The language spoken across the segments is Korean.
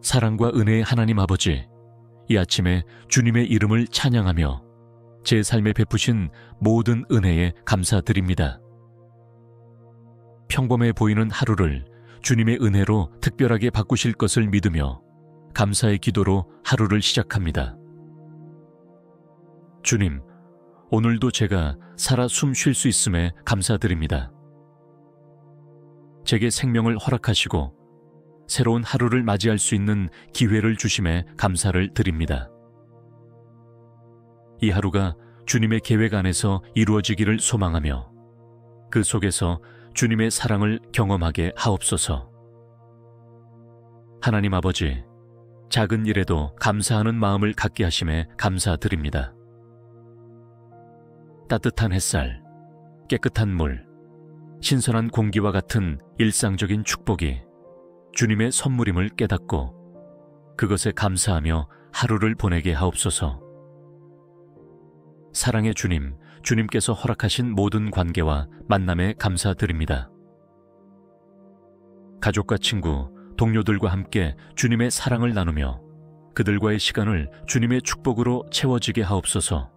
사랑과 은혜의 하나님 아버지, 이 아침에 주님의 이름을 찬양하며 제 삶에 베푸신 모든 은혜에 감사드립니다. 평범해 보이는 하루를 주님의 은혜로 특별하게 바꾸실 것을 믿으며 감사의 기도로 하루를 시작합니다. 주님, 오늘도 제가 살아 숨 쉴 수 있음에 감사드립니다. 제게 생명을 허락하시고 새로운 하루를 맞이할 수 있는 기회를 주심에 감사를 드립니다. 이 하루가 주님의 계획 안에서 이루어지기를 소망하며 그 속에서 주님의 사랑을 경험하게 하옵소서. 하나님 아버지, 작은 일에도 감사하는 마음을 갖게 하심에 감사드립니다. 따뜻한 햇살, 깨끗한 물, 신선한 공기와 같은 일상적인 축복이 주님의 선물임을 깨닫고 그것에 감사하며 하루를 보내게 하옵소서. 사랑의 주님, 주님께서 허락하신 모든 관계와 만남에 감사드립니다. 가족과 친구, 동료들과 함께 주님의 사랑을 나누며 그들과의 시간을 주님의 축복으로 채워지게 하옵소서.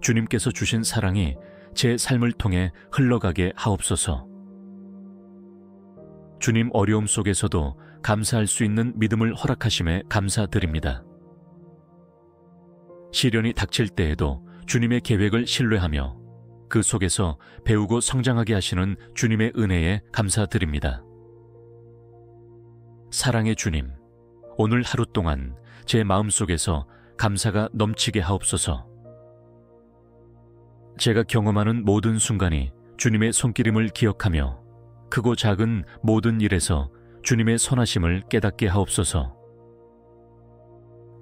주님께서 주신 사랑이 제 삶을 통해 흘러가게 하옵소서. 주님 어려움 속에서도 감사할 수 있는 믿음을 허락하심에 감사드립니다. 시련이 닥칠 때에도 주님의 계획을 신뢰하며 그 속에서 배우고 성장하게 하시는 주님의 은혜에 감사드립니다. 사랑의 주님, 오늘 하루 동안 제 마음속에서 감사가 넘치게 하옵소서. 제가 경험하는 모든 순간이 주님의 손길임을 기억하며 크고 작은 모든 일에서 주님의 선하심을 깨닫게 하옵소서.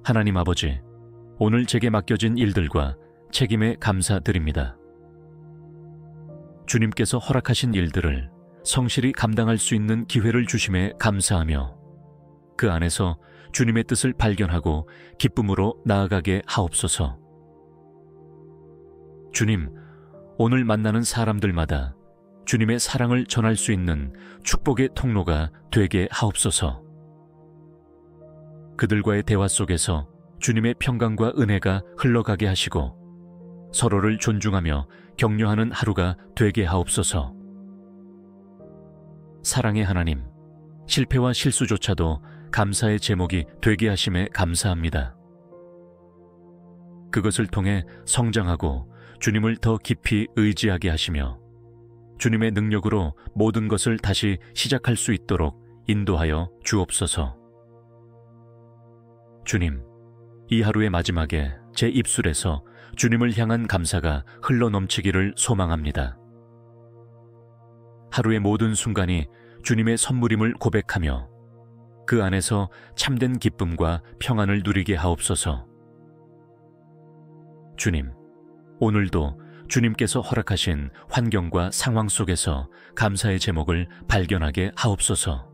하나님 아버지, 오늘 제게 맡겨진 일들과 책임에 감사드립니다. 주님께서 허락하신 일들을 성실히 감당할 수 있는 기회를 주심에 감사하며 그 안에서 주님의 뜻을 발견하고 기쁨으로 나아가게 하옵소서. 주님, 오늘 만나는 사람들마다 주님의 사랑을 전할 수 있는 축복의 통로가 되게 하옵소서. 그들과의 대화 속에서 주님의 평강과 은혜가 흘러가게 하시고 서로를 존중하며 격려하는 하루가 되게 하옵소서. 사랑의 하나님, 실패와 실수조차도 감사의 제목이 되게 하심에 감사합니다. 그것을 통해 성장하고 주님을 더 깊이 의지하게 하시며 주님의 능력으로 모든 것을 다시 시작할 수 있도록 인도하여 주옵소서. 주님, 이 하루의 마지막에 제 입술에서 주님을 향한 감사가 흘러넘치기를 소망합니다. 하루의 모든 순간이 주님의 선물임을 고백하며 그 안에서 참된 기쁨과 평안을 누리게 하옵소서. 주님, 오늘도 주님께서 허락하신 환경과 상황 속에서 감사의 제목을 발견하게 하옵소서.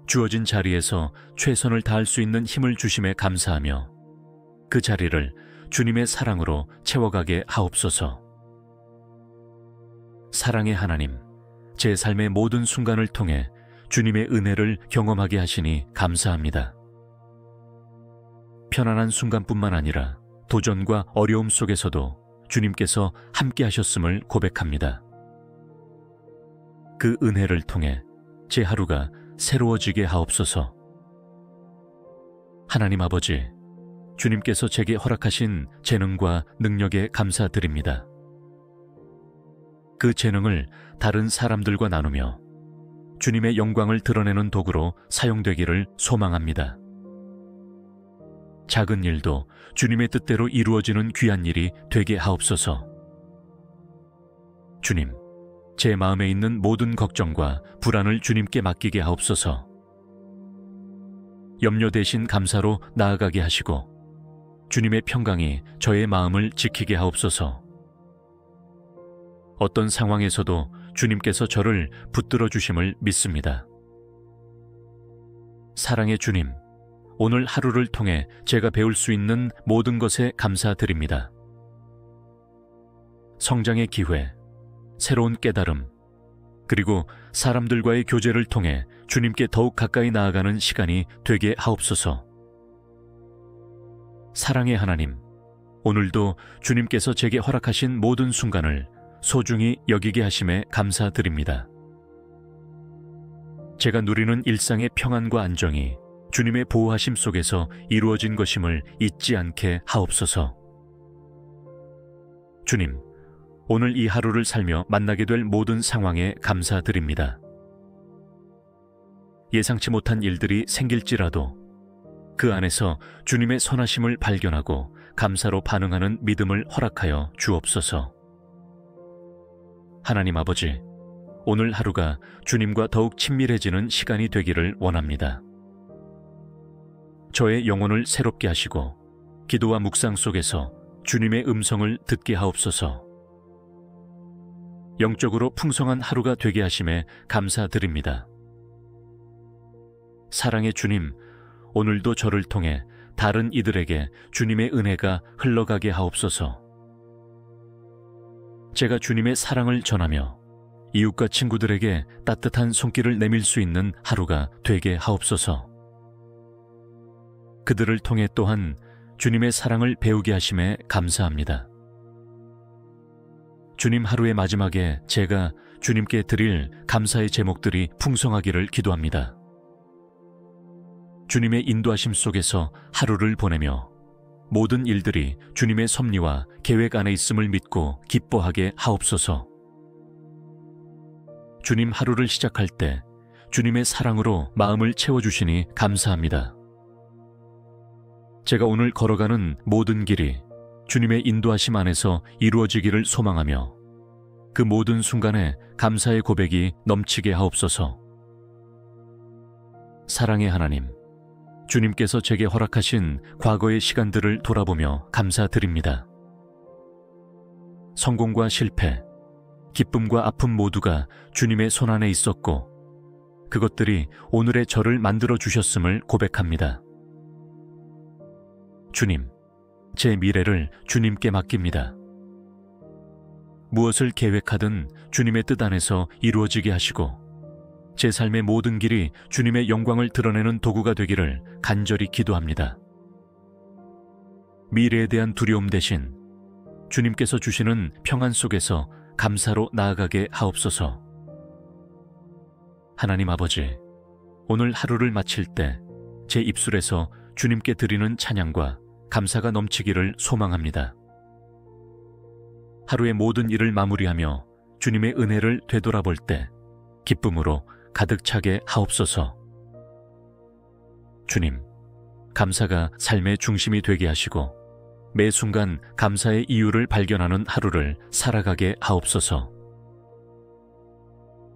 주어진 자리에서 최선을 다할 수 있는 힘을 주심에 감사하며 그 자리를 주님의 사랑으로 채워가게 하옵소서. 사랑의 하나님, 제 삶의 모든 순간을 통해 주님의 은혜를 경험하게 하시니 감사합니다. 편안한 순간뿐만 아니라 도전과 어려움 속에서도 주님께서 함께 하셨음을 고백합니다. 그 은혜를 통해 제 하루가 새로워지게 하옵소서. 하나님 아버지, 주님께서 제게 허락하신 재능과 능력에 감사드립니다. 그 재능을 다른 사람들과 나누며 주님의 영광을 드러내는 도구로 사용되기를 소망합니다. 작은 일도 주님의 뜻대로 이루어지는 귀한 일이 되게 하옵소서. 주님, 제 마음에 있는 모든 걱정과 불안을 주님께 맡기게 하옵소서. 염려 대신 감사로 나아가게 하시고 주님의 평강이 저의 마음을 지키게 하옵소서. 어떤 상황에서도 주님께서 저를 붙들어 주심을 믿습니다. 사랑의 주님, 오늘 하루를 통해 제가 배울 수 있는 모든 것에 감사드립니다. 성장의 기회, 새로운 깨달음, 그리고 사람들과의 교제를 통해 주님께 더욱 가까이 나아가는 시간이 되게 하옵소서. 사랑의 하나님, 오늘도 주님께서 제게 허락하신 모든 순간을 소중히 여기게 하심에 감사드립니다. 제가 누리는 일상의 평안과 안정이 주님의 보호하심 속에서 이루어진 것임을 잊지 않게 하옵소서. 주님, 오늘 이 하루를 살며 만나게 될 모든 상황에 감사드립니다. 예상치 못한 일들이 생길지라도 그 안에서 주님의 선하심을 발견하고 감사로 반응하는 믿음을 허락하여 주옵소서. 하나님 아버지, 오늘 하루가 주님과 더욱 친밀해지는 시간이 되기를 원합니다. 저의 영혼을 새롭게 하시고 기도와 묵상 속에서 주님의 음성을 듣게 하옵소서. 영적으로 풍성한 하루가 되게 하심에 감사드립니다. 사랑의 주님, 오늘도 저를 통해 다른 이들에게 주님의 은혜가 흘러가게 하옵소서. 제가 주님의 사랑을 전하며 이웃과 친구들에게 따뜻한 손길을 내밀 수 있는 하루가 되게 하옵소서. 그들을 통해 또한 주님의 사랑을 배우게 하심에 감사합니다. 주님, 하루의 마지막에 제가 주님께 드릴 감사의 제목들이 풍성하기를 기도합니다. 주님의 인도하심 속에서 하루를 보내며 모든 일들이 주님의 섭리와 계획 안에 있음을 믿고 기뻐하게 하옵소서. 주님, 하루를 시작할 때 주님의 사랑으로 마음을 채워주시니 감사합니다. 제가 오늘 걸어가는 모든 길이 주님의 인도하심 안에서 이루어지기를 소망하며 그 모든 순간에 감사의 고백이 넘치게 하옵소서. 사랑의 하나님, 주님께서 제게 허락하신 과거의 시간들을 돌아보며 감사드립니다. 성공과 실패, 기쁨과 아픔 모두가 주님의 손안에 있었고 그것들이 오늘의 저를 만들어 주셨음을 고백합니다. 주님, 제 미래를 주님께 맡깁니다. 무엇을 계획하든 주님의 뜻 안에서 이루어지게 하시고 제 삶의 모든 길이 주님의 영광을 드러내는 도구가 되기를 간절히 기도합니다. 미래에 대한 두려움 대신 주님께서 주시는 평안 속에서 감사로 나아가게 하옵소서. 하나님 아버지, 오늘 하루를 마칠 때 제 입술에서 주님께 드리는 찬양과 감사가 넘치기를 소망합니다. 하루의 모든 일을 마무리하며 주님의 은혜를 되돌아볼 때 기쁨으로 가득 차게 하옵소서. 주님, 감사가 삶의 중심이 되게 하시고 매 순간 감사의 이유를 발견하는 하루를 살아가게 하옵소서.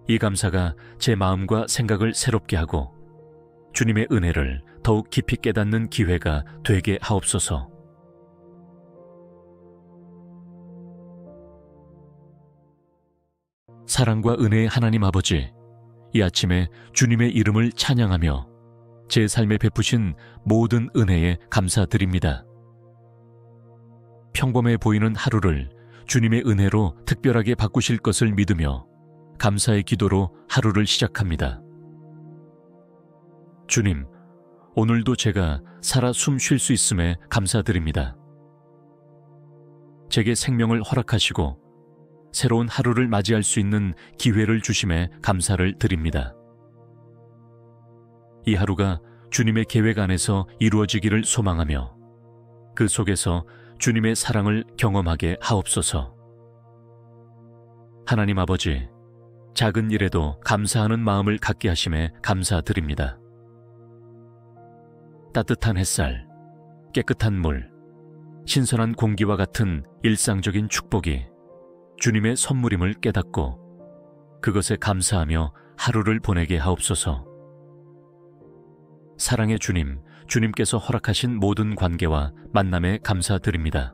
이 감사가 제 마음과 생각을 새롭게 하고 주님의 은혜를 더욱 깊이 깨닫는 기회가 되게 하옵소서. 사랑과 은혜의 하나님 아버지, 이 아침에 주님의 이름을 찬양하며 제 삶에 베푸신 모든 은혜에 감사드립니다. 평범해 보이는 하루를 주님의 은혜로 특별하게 바꾸실 것을 믿으며 감사의 기도로 하루를 시작합니다. 주님, 오늘도 제가 살아 숨 쉴 수 있음에 감사드립니다. 제게 생명을 허락하시고 새로운 하루를 맞이할 수 있는 기회를 주심에 감사를 드립니다. 이 하루가 주님의 계획 안에서 이루어지기를 소망하며 그 속에서 주님의 사랑을 경험하게 하옵소서. 하나님 아버지, 작은 일에도 감사하는 마음을 갖게 하심에 감사드립니다. 따뜻한 햇살, 깨끗한 물, 신선한 공기와 같은 일상적인 축복이 주님의 선물임을 깨닫고 그것에 감사하며 하루를 보내게 하옵소서. 사랑의 주님, 주님께서 허락하신 모든 관계와 만남에 감사드립니다.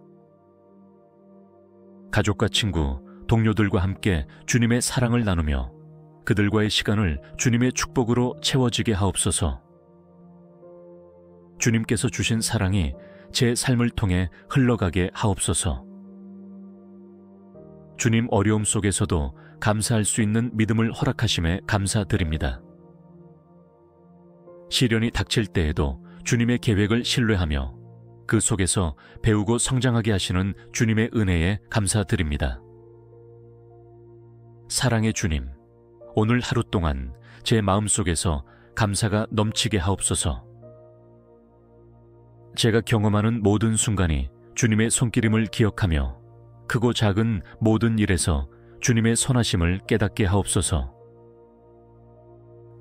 가족과 친구, 동료들과 함께 주님의 사랑을 나누며 그들과의 시간을 주님의 축복으로 채워지게 하옵소서. 주님께서 주신 사랑이 제 삶을 통해 흘러가게 하옵소서. 주님, 어려움 속에서도 감사할 수 있는 믿음을 허락하심에 감사드립니다. 시련이 닥칠 때에도 주님의 계획을 신뢰하며 그 속에서 배우고 성장하게 하시는 주님의 은혜에 감사드립니다. 사랑의 주님, 오늘 하루 동안 제 마음속에서 감사가 넘치게 하옵소서. 제가 경험하는 모든 순간이 주님의 손길임을 기억하며 크고 작은 모든 일에서 주님의 선하심을 깨닫게 하옵소서.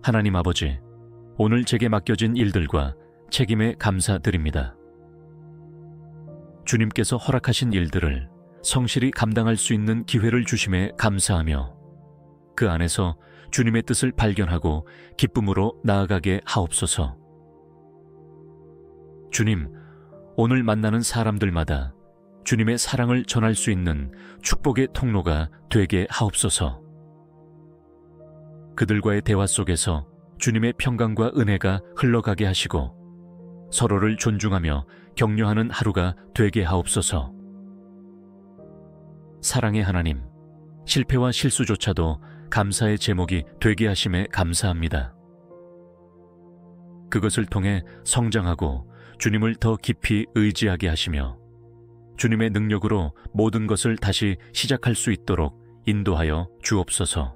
하나님 아버지, 오늘 제게 맡겨진 일들과 책임에 감사드립니다. 주님께서 허락하신 일들을 성실히 감당할 수 있는 기회를 주심에 감사하며 그 안에서 주님의 뜻을 발견하고 기쁨으로 나아가게 하옵소서. 주님, 오늘 만나는 사람들마다 주님의 사랑을 전할 수 있는 축복의 통로가 되게 하옵소서. 그들과의 대화 속에서 주님의 평강과 은혜가 흘러가게 하시고 서로를 존중하며 격려하는 하루가 되게 하옵소서. 사랑의 하나님, 실패와 실수조차도 감사의 제목이 되게 하심에 감사합니다. 그것을 통해 성장하고 주님을 더 깊이 의지하게 하시며 주님의 능력으로 모든 것을 다시 시작할 수 있도록 인도하여 주옵소서.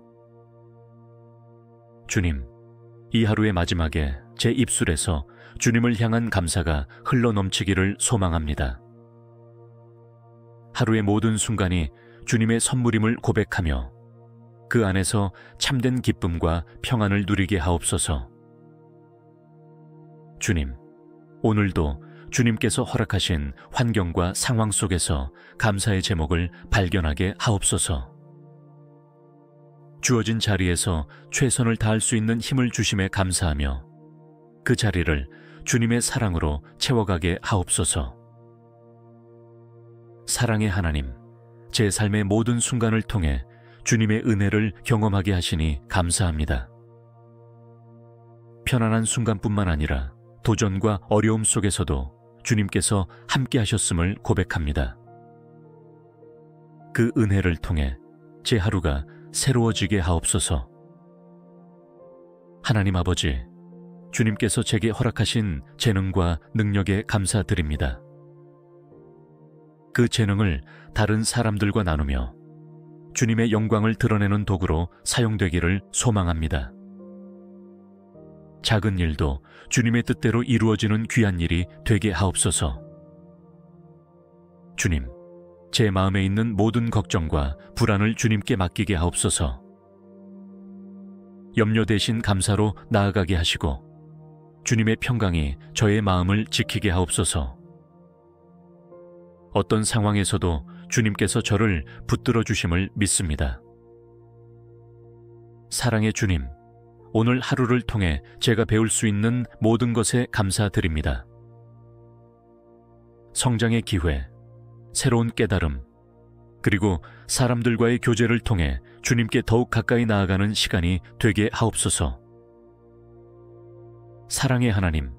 주님, 이 하루의 마지막에 제 입술에서 주님을 향한 감사가 흘러넘치기를 소망합니다. 하루의 모든 순간이 주님의 선물임을 고백하며 그 안에서 참된 기쁨과 평안을 누리게 하옵소서. 주님, 오늘도 주님께서 허락하신 환경과 상황 속에서 감사의 제목을 발견하게 하옵소서. 주어진 자리에서 최선을 다할 수 있는 힘을 주심에 감사하며 그 자리를 주님의 사랑으로 채워가게 하옵소서. 사랑의 하나님, 제 삶의 모든 순간을 통해 주님의 은혜를 경험하게 하시니 감사합니다. 편안한 순간뿐만 아니라 도전과 어려움 속에서도 주님께서 함께 하셨음을 고백합니다. 그 은혜를 통해 제 하루가 새로워지게 하옵소서. 하나님 아버지, 주님께서 제게 허락하신 재능과 능력에 감사드립니다. 그 재능을 다른 사람들과 나누며 주님의 영광을 드러내는 도구로 사용되기를 소망합니다. 작은 일도 주님의 뜻대로 이루어지는 귀한 일이 되게 하옵소서. 주님, 제 마음에 있는 모든 걱정과 불안을 주님께 맡기게 하옵소서. 염려 대신 감사로 나아가게 하시고 주님의 평강이 저의 마음을 지키게 하옵소서. 어떤 상황에서도 주님께서 저를 붙들어 주심을 믿습니다. 사랑의 주님, 오늘 하루를 통해 제가 배울 수 있는 모든 것에 감사드립니다. 성장의 기회, 새로운 깨달음, 그리고 사람들과의 교제를 통해 주님께 더욱 가까이 나아가는 시간이 되게 하옵소서. 사랑의 하나님,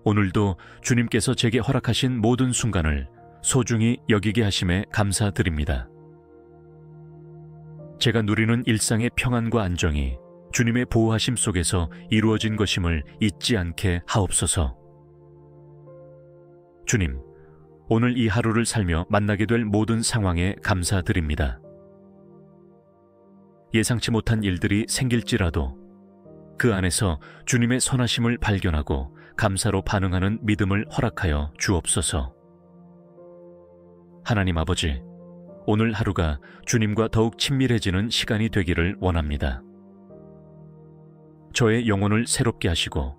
오늘도 주님께서 제게 허락하신 모든 순간을 소중히 여기게 하심에 감사드립니다. 제가 누리는 일상의 평안과 안정이 주님의 보호하심 속에서 이루어진 것임을 잊지 않게 하옵소서. 주님, 오늘 이 하루를 살며 만나게 될 모든 상황에 감사드립니다. 예상치 못한 일들이 생길지라도 그 안에서 주님의 선하심을 발견하고 감사로 반응하는 믿음을 허락하여 주옵소서. 하나님 아버지, 오늘 하루가 주님과 더욱 친밀해지는 시간이 되기를 원합니다. 저의 영혼을 새롭게 하시고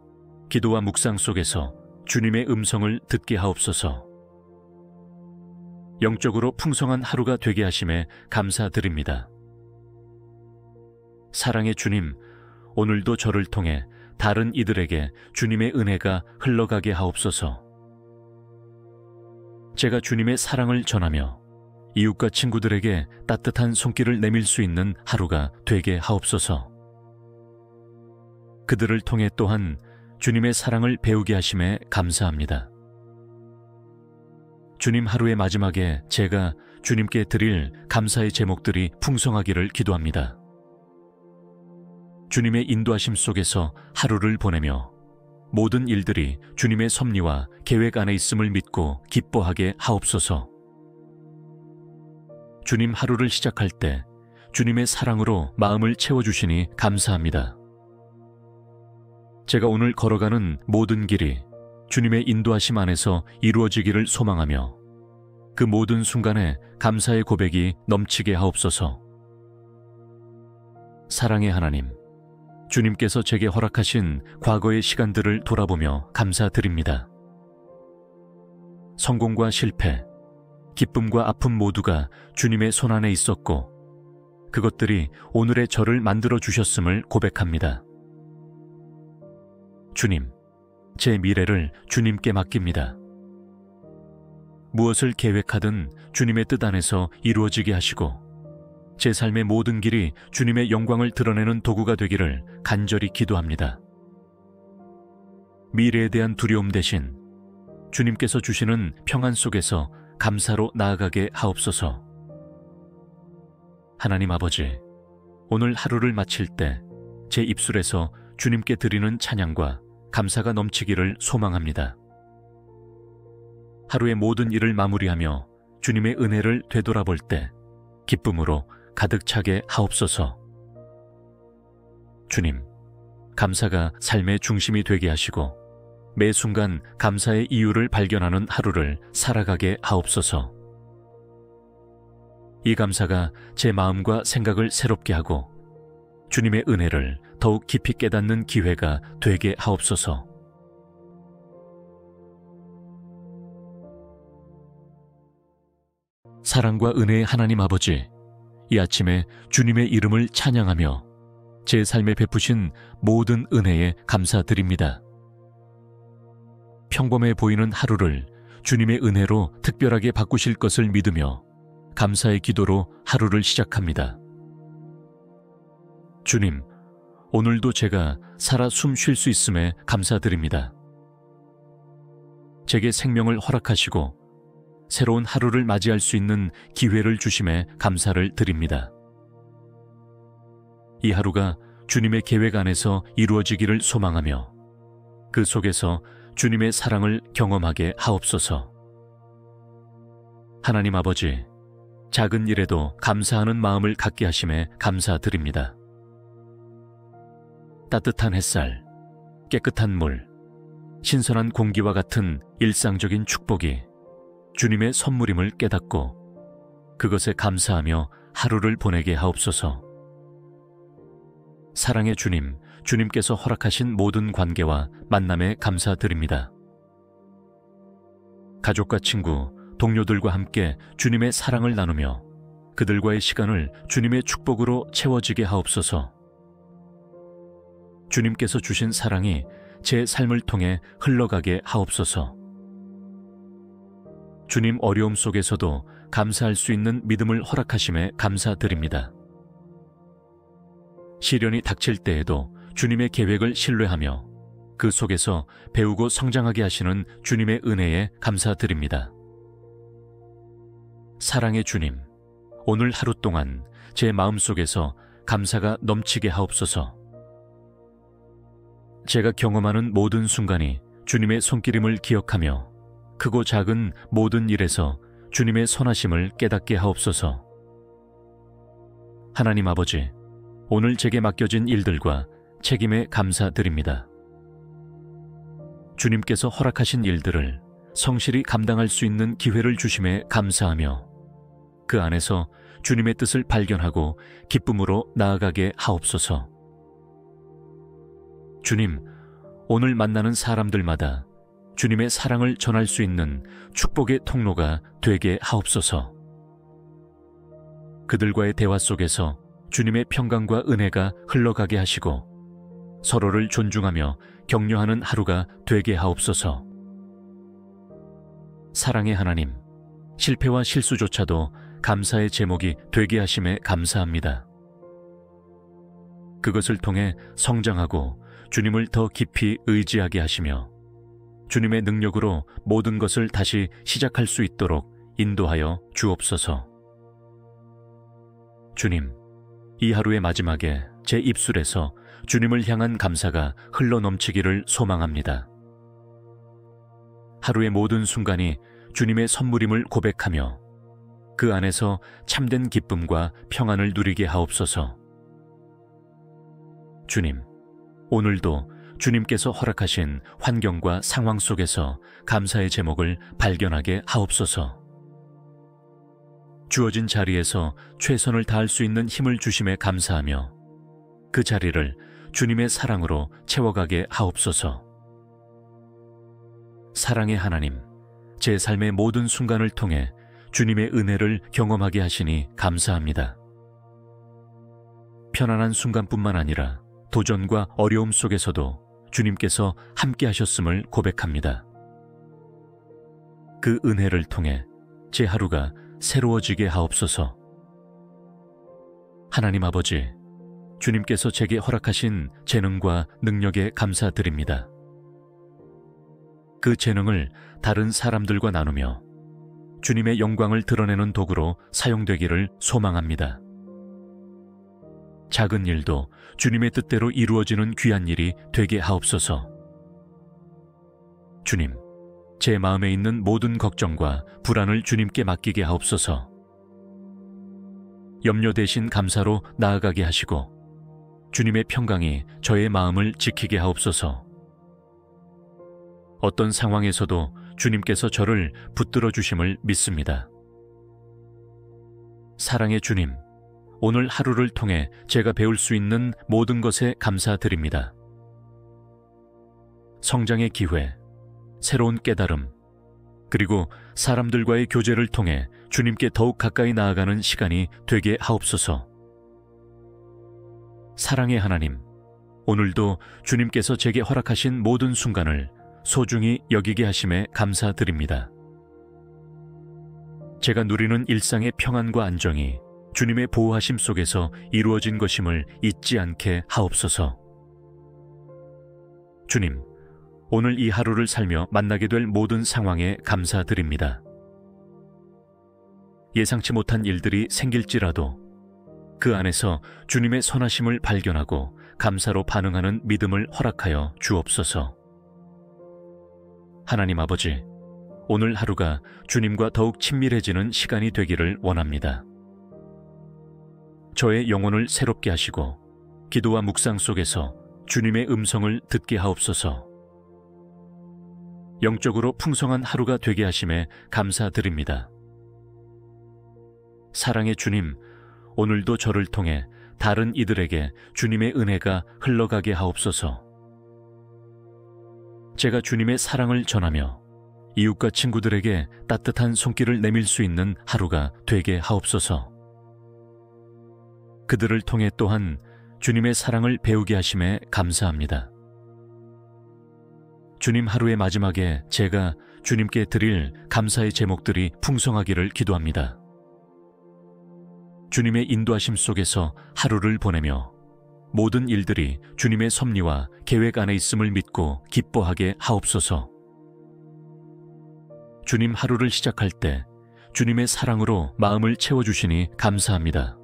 기도와 묵상 속에서 주님의 음성을 듣게 하옵소서. 영적으로 풍성한 하루가 되게 하심에 감사드립니다. 사랑의 주님, 오늘도 저를 통해 다른 이들에게 주님의 은혜가 흘러가게 하옵소서. 제가 주님의 사랑을 전하며 이웃과 친구들에게 따뜻한 손길을 내밀 수 있는 하루가 되게 하옵소서. 그들을 통해 또한 주님의 사랑을 배우게 하심에 감사합니다. 주님, 하루의 마지막에 제가 주님께 드릴 감사의 제목들이 풍성하기를 기도합니다. 주님의 인도하심 속에서 하루를 보내며 모든 일들이 주님의 섭리와 계획 안에 있음을 믿고 기뻐하게 하옵소서. 주님 하루를 시작할 때 주님의 사랑으로 마음을 채워주시니 감사합니다. 제가 오늘 걸어가는 모든 길이 주님의 인도하심 안에서 이루어지기를 소망하며 그 모든 순간에 감사의 고백이 넘치게 하옵소서. 사랑의 하나님, 주님께서 제게 허락하신 과거의 시간들을 돌아보며 감사드립니다. 성공과 실패, 기쁨과 아픔 모두가 주님의 손안에 있었고 그것들이 오늘의 저를 만들어 주셨음을 고백합니다. 주님, 제 미래를 주님께 맡깁니다. 무엇을 계획하든 주님의 뜻 안에서 이루어지게 하시고 제 삶의 모든 길이 주님의 영광을 드러내는 도구가 되기를 간절히 기도합니다. 미래에 대한 두려움 대신 주님께서 주시는 평안 속에서 감사로 나아가게 하옵소서. 하나님 아버지, 오늘 하루를 마칠 때 제 입술에서 주님께 드리는 찬양과 감사가 넘치기를 소망합니다. 하루의 모든 일을 마무리하며 주님의 은혜를 되돌아볼 때 기쁨으로 가득 차게 하옵소서. 주님, 감사가 삶의 중심이 되게 하시고 매 순간 감사의 이유를 발견하는 하루를 살아가게 하옵소서. 이 감사가 제 마음과 생각을 새롭게 하고 주님의 은혜를 더욱 깊이 깨닫는 기회가 되게 하옵소서. 사랑과 은혜의 하나님 아버지, 이 아침에 주님의 이름을 찬양하며 제 삶에 베푸신 모든 은혜에 감사드립니다. 평범해 보이는 하루를 주님의 은혜로 특별하게 바꾸실 것을 믿으며 감사의 기도로 하루를 시작합니다. 주님, 오늘도 제가 살아 숨 쉴 수 있음에 감사드립니다. 제게 생명을 허락하시고 새로운 하루를 맞이할 수 있는 기회를 주심에 감사를 드립니다. 이 하루가 주님의 계획 안에서 이루어지기를 소망하며 그 속에서 주님의 사랑을 경험하게 하옵소서. 하나님 아버지, 작은 일에도 감사하는 마음을 갖게 하심에 감사드립니다. 따뜻한 햇살, 깨끗한 물, 신선한 공기와 같은 일상적인 축복이 주님의 선물임을 깨닫고 그것에 감사하며 하루를 보내게 하옵소서. 사랑의 주님, 주님께서 허락하신 모든 관계와 만남에 감사드립니다. 가족과 친구, 동료들과 함께 주님의 사랑을 나누며 그들과의 시간을 주님의 축복으로 채워지게 하옵소서. 주님께서 주신 사랑이 제 삶을 통해 흘러가게 하옵소서. 주님 어려움 속에서도 감사할 수 있는 믿음을 허락하심에 감사드립니다. 시련이 닥칠 때에도 주님의 계획을 신뢰하며 그 속에서 배우고 성장하게 하시는 주님의 은혜에 감사드립니다. 사랑의 주님, 오늘 하루 동안 제 마음속에서 감사가 넘치게 하옵소서. 제가 경험하는 모든 순간이 주님의 손길임을 기억하며 크고 작은 모든 일에서 주님의 선하심을 깨닫게 하옵소서. 하나님 아버지, 오늘 제게 맡겨진 일들과 책임에 감사드립니다. 주님께서 허락하신 일들을 성실히 감당할 수 있는 기회를 주심에 감사하며 그 안에서 주님의 뜻을 발견하고 기쁨으로 나아가게 하옵소서. 주님, 오늘 만나는 사람들마다 주님의 사랑을 전할 수 있는 축복의 통로가 되게 하옵소서. 그들과의 대화 속에서 주님의 평강과 은혜가 흘러가게 하시고 서로를 존중하며 격려하는 하루가 되게 하옵소서. 사랑의 하나님, 실패와 실수조차도 감사의 제목이 되게 하심에 감사합니다. 그것을 통해 성장하고 주님을 더 깊이 의지하게 하시며 주님의 능력으로 모든 것을 다시 시작할 수 있도록 인도하여 주옵소서. 주님, 이 하루의 마지막에 제 입술에서 주님을 향한 감사가 흘러넘치기를 소망합니다. 하루의 모든 순간이 주님의 선물임을 고백하며 그 안에서 참된 기쁨과 평안을 누리게 하옵소서. 주님, 오늘도 주님께서 허락하신 환경과 상황 속에서 감사의 제목을 발견하게 하옵소서. 주어진 자리에서 최선을 다할 수 있는 힘을 주심에 감사하며 그 자리를 주님의 사랑으로 채워가게 하옵소서. 사랑의 하나님, 제 삶의 모든 순간을 통해 주님의 은혜를 경험하게 하시니 감사합니다. 편안한 순간뿐만 아니라 도전과 어려움 속에서도 주님께서 함께 하셨음을 고백합니다. 그 은혜를 통해 제 하루가 새로워지게 하옵소서. 하나님 아버지, 주님께서 제게 허락하신 재능과 능력에 감사드립니다. 그 재능을 다른 사람들과 나누며 주님의 영광을 드러내는 도구로 사용되기를 소망합니다. 작은 일도 주님의 뜻대로 이루어지는 귀한 일이 되게 하옵소서. 주님, 제 마음에 있는 모든 걱정과 불안을 주님께 맡기게 하옵소서. 염려 대신 감사로 나아가게 하시고 주님의 평강이 저의 마음을 지키게 하옵소서. 어떤 상황에서도 주님께서 저를 붙들어 주심을 믿습니다. 사랑의 주님, 오늘 하루를 통해 제가 배울 수 있는 모든 것에 감사드립니다. 성장의 기회, 새로운 깨달음, 그리고 사람들과의 교제를 통해 주님께 더욱 가까이 나아가는 시간이 되게 하옵소서. 사랑의 하나님, 오늘도 주님께서 제게 허락하신 모든 순간을 소중히 여기게 하심에 감사드립니다. 제가 누리는 일상의 평안과 안정이 주님의 보호하심 속에서 이루어진 것임을 잊지 않게 하옵소서. 주님, 오늘 이 하루를 살며 만나게 될 모든 상황에 감사드립니다. 예상치 못한 일들이 생길지라도 그 안에서 주님의 선하심을 발견하고 감사로 반응하는 믿음을 허락하여 주옵소서. 하나님 아버지, 오늘 하루가 주님과 더욱 친밀해지는 시간이 되기를 원합니다. 저의 영혼을 새롭게 하시고 기도와 묵상 속에서 주님의 음성을 듣게 하옵소서. 영적으로 풍성한 하루가 되게 하심에 감사드립니다. 사랑의 주님, 오늘도 저를 통해 다른 이들에게 주님의 은혜가 흘러가게 하옵소서. 제가 주님의 사랑을 전하며 이웃과 친구들에게 따뜻한 손길을 내밀 수 있는 하루가 되게 하옵소서. 그들을 통해 또한 주님의 사랑을 배우게 하심에 감사합니다. 주님, 하루의 마지막에 제가 주님께 드릴 감사의 제목들이 풍성하기를 기도합니다. 주님의 인도하심 속에서 하루를 보내며 모든 일들이 주님의 섭리와 계획 안에 있음을 믿고 기뻐하게 하옵소서. 주님, 하루를 시작할 때 주님의 사랑으로 마음을 채워주시니 감사합니다.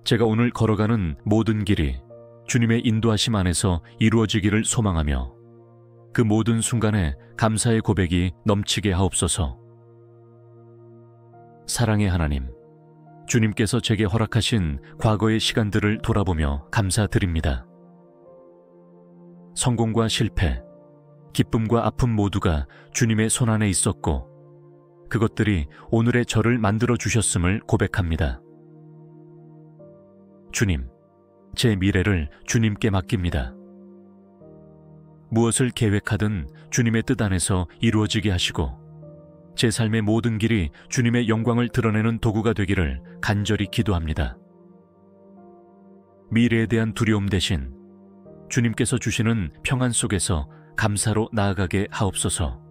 제가 오늘 걸어가는 모든 길이 주님의 인도하심 안에서 이루어지기를 소망하며 그 모든 순간에 감사의 고백이 넘치게 하옵소서. 사랑의 하나님, 주님께서 제게 허락하신 과거의 시간들을 돌아보며 감사드립니다. 성공과 실패, 기쁨과 아픔 모두가 주님의 손안에 있었고 그것들이 오늘의 저를 만들어 주셨음을 고백합니다. 주님, 제 미래를 주님께 맡깁니다. 무엇을 계획하든 주님의 뜻 안에서 이루어지게 하시고 제 삶의 모든 길이 주님의 영광을 드러내는 도구가 되기를 간절히 기도합니다. 미래에 대한 두려움 대신 주님께서 주시는 평안 속에서 감사로 나아가게 하옵소서.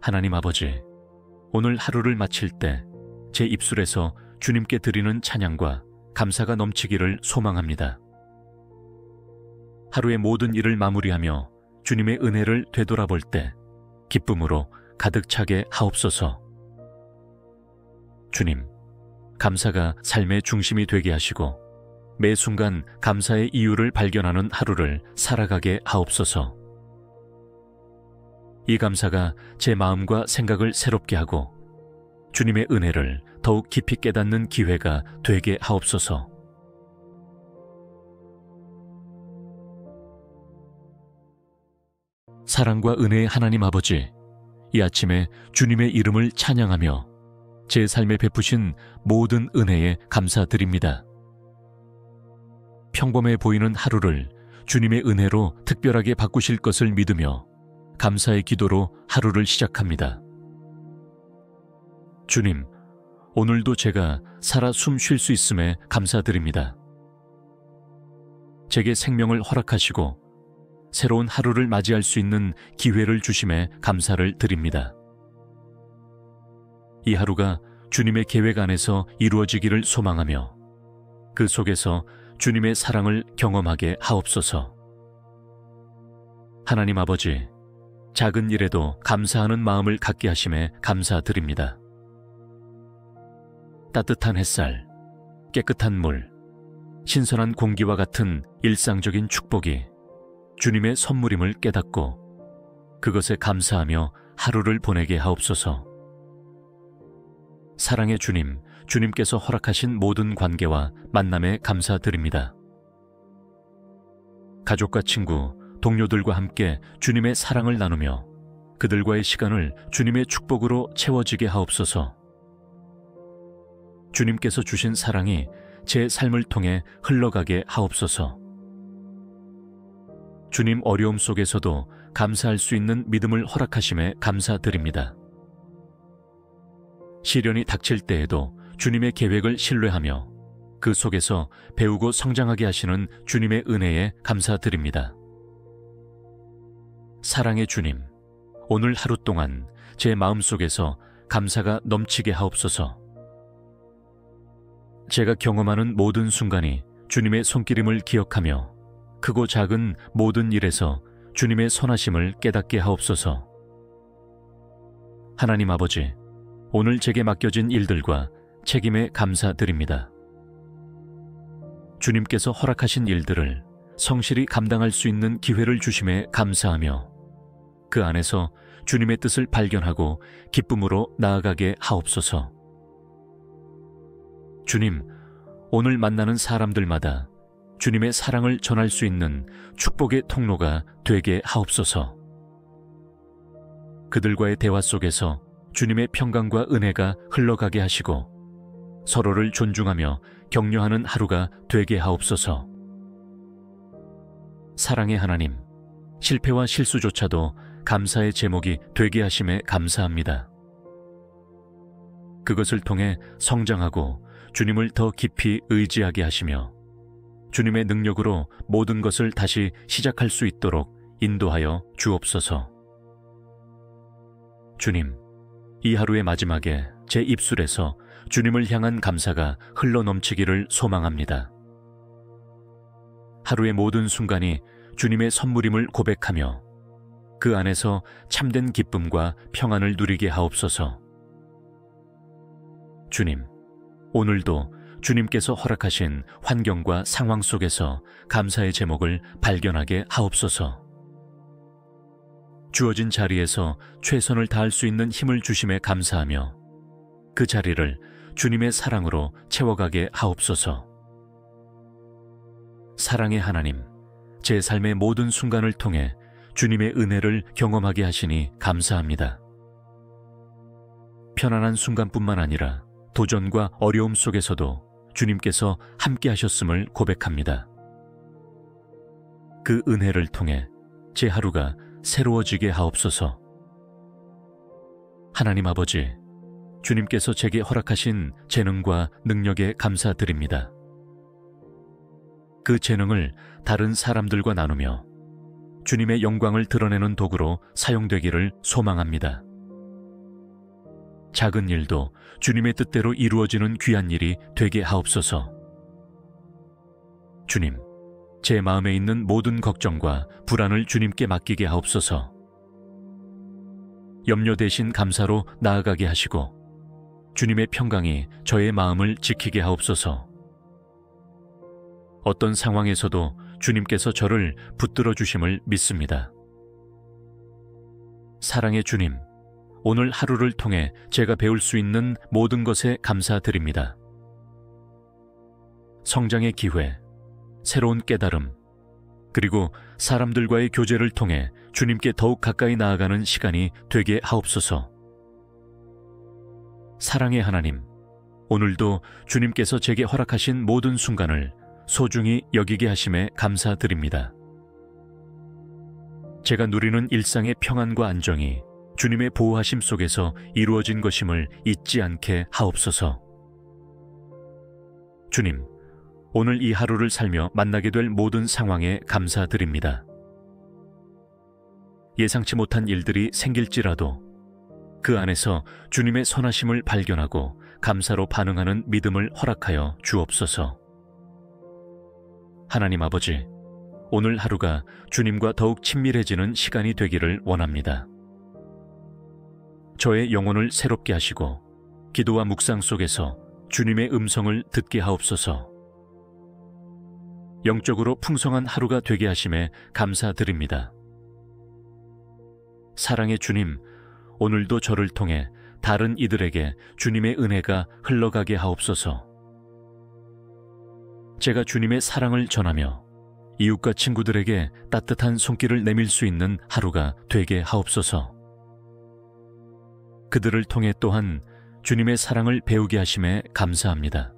하나님 아버지, 오늘 하루를 마칠 때 제 입술에서 주님께 드리는 찬양과 감사가 넘치기를 소망합니다. 하루의 모든 일을 마무리하며 주님의 은혜를 되돌아볼 때 기쁨으로 가득 차게 하옵소서. 주님, 감사가 삶의 중심이 되게 하시고 매 순간 감사의 이유를 발견하는 하루를 살아가게 하옵소서. 이 감사가 제 마음과 생각을 새롭게 하고 주님의 은혜를 더욱 깊이 깨닫는 기회가 되게 하옵소서. 사랑과 은혜의 하나님 아버지, 이 아침에 주님의 이름을 찬양하며 제 삶에 베푸신 모든 은혜에 감사드립니다. 평범해 보이는 하루를 주님의 은혜로 특별하게 바꾸실 것을 믿으며 감사의 기도로 하루를 시작합니다. 주님, 오늘도 제가 살아 숨 쉴 수 있음에 감사드립니다. 제게 생명을 허락하시고 새로운 하루를 맞이할 수 있는 기회를 주심에 감사를 드립니다. 이 하루가 주님의 계획 안에서 이루어지기를 소망하며 그 속에서 주님의 사랑을 경험하게 하옵소서. 하나님 아버지, 작은 일에도 감사하는 마음을 갖게 하심에 감사드립니다. 따뜻한 햇살, 깨끗한 물, 신선한 공기와 같은 일상적인 축복이 주님의 선물임을 깨닫고 그것에 감사하며 하루를 보내게 하옵소서. 사랑의 주님, 주님께서 허락하신 모든 관계와 만남에 감사드립니다. 가족과 친구, 동료들과 함께 주님의 사랑을 나누며 그들과의 시간을 주님의 축복으로 채워지게 하옵소서. 주님께서 주신 사랑이 제 삶을 통해 흘러가게 하옵소서. 주님 어려움 속에서도 감사할 수 있는 믿음을 허락하심에 감사드립니다. 시련이 닥칠 때에도 주님의 계획을 신뢰하며 그 속에서 배우고 성장하게 하시는 주님의 은혜에 감사드립니다. 사랑의 주님, 오늘 하루 동안 제 마음속에서 감사가 넘치게 하옵소서. 제가 경험하는 모든 순간이 주님의 손길임을 기억하며 크고 작은 모든 일에서 주님의 선하심을 깨닫게 하옵소서. 하나님 아버지, 오늘 제게 맡겨진 일들과 책임에 감사드립니다. 주님께서 허락하신 일들을 성실히 감당할 수 있는 기회를 주심에 감사하며 그 안에서 주님의 뜻을 발견하고 기쁨으로 나아가게 하옵소서. 주님, 오늘 만나는 사람들마다 주님의 사랑을 전할 수 있는 축복의 통로가 되게 하옵소서. 그들과의 대화 속에서 주님의 평강과 은혜가 흘러가게 하시고 서로를 존중하며 격려하는 하루가 되게 하옵소서. 사랑의 하나님, 실패와 실수조차도 감사의 제목이 되게 하심에 감사합니다. 그것을 통해 성장하고 주님을 더 깊이 의지하게 하시며 주님의 능력으로 모든 것을 다시 시작할 수 있도록 인도하여 주옵소서. 주님, 이 하루의 마지막에 제 입술에서 주님을 향한 감사가 흘러넘치기를 소망합니다. 하루의 모든 순간이 주님의 선물임을 고백하며 그 안에서 참된 기쁨과 평안을 누리게 하옵소서. 주님, 오늘도 주님께서 허락하신 환경과 상황 속에서 감사의 제목을 발견하게 하옵소서. 주어진 자리에서 최선을 다할 수 있는 힘을 주심에 감사하며 그 자리를 주님의 사랑으로 채워가게 하옵소서. 사랑의 하나님, 제 삶의 모든 순간을 통해 주님의 은혜를 경험하게 하시니 감사합니다. 편안한 순간뿐만 아니라 도전과 어려움 속에서도 주님께서 함께 하셨음을 고백합니다. 그 은혜를 통해 제 하루가 새로워지게 하옵소서. 하나님 아버지, 주님께서 제게 허락하신 재능과 능력에 감사드립니다. 그 재능을 다른 사람들과 나누며 주님의 영광을 드러내는 도구로 사용되기를 소망합니다. 작은 일도 주님의 뜻대로 이루어지는 귀한 일이 되게 하옵소서. 주님, 제 마음에 있는 모든 걱정과 불안을 주님께 맡기게 하옵소서. 염려 대신 감사로 나아가게 하시고 주님의 평강이 저의 마음을 지키게 하옵소서. 어떤 상황에서도 주님께서 저를 붙들어 주심을 믿습니다. 사랑의 주님, 오늘 하루를 통해 제가 배울 수 있는 모든 것에 감사드립니다. 성장의 기회, 새로운 깨달음, 그리고 사람들과의 교제를 통해 주님께 더욱 가까이 나아가는 시간이 되게 하옵소서. 사랑의 하나님, 오늘도 주님께서 제게 허락하신 모든 순간을 소중히 여기게 하심에 감사드립니다. 제가 누리는 일상의 평안과 안정이 주님의 보호하심 속에서 이루어진 것임을 잊지 않게 하옵소서. 주님, 오늘 이 하루를 살며 만나게 될 모든 상황에 감사드립니다. 예상치 못한 일들이 생길지라도 그 안에서 주님의 선하심을 발견하고 감사로 반응하는 믿음을 허락하여 주옵소서. 하나님 아버지, 오늘 하루가 주님과 더욱 친밀해지는 시간이 되기를 원합니다. 저의 영혼을 새롭게 하시고 기도와 묵상 속에서 주님의 음성을 듣게 하옵소서. 영적으로 풍성한 하루가 되게 하심에 감사드립니다. 사랑의 주님, 오늘도 저를 통해 다른 이들에게 주님의 은혜가 흘러가게 하옵소서. 제가 주님의 사랑을 전하며 이웃과 친구들에게 따뜻한 손길을 내밀 수 있는 하루가 되게 하옵소서. 그들을 통해 또한 주님의 사랑을 배우게 하심에 감사합니다.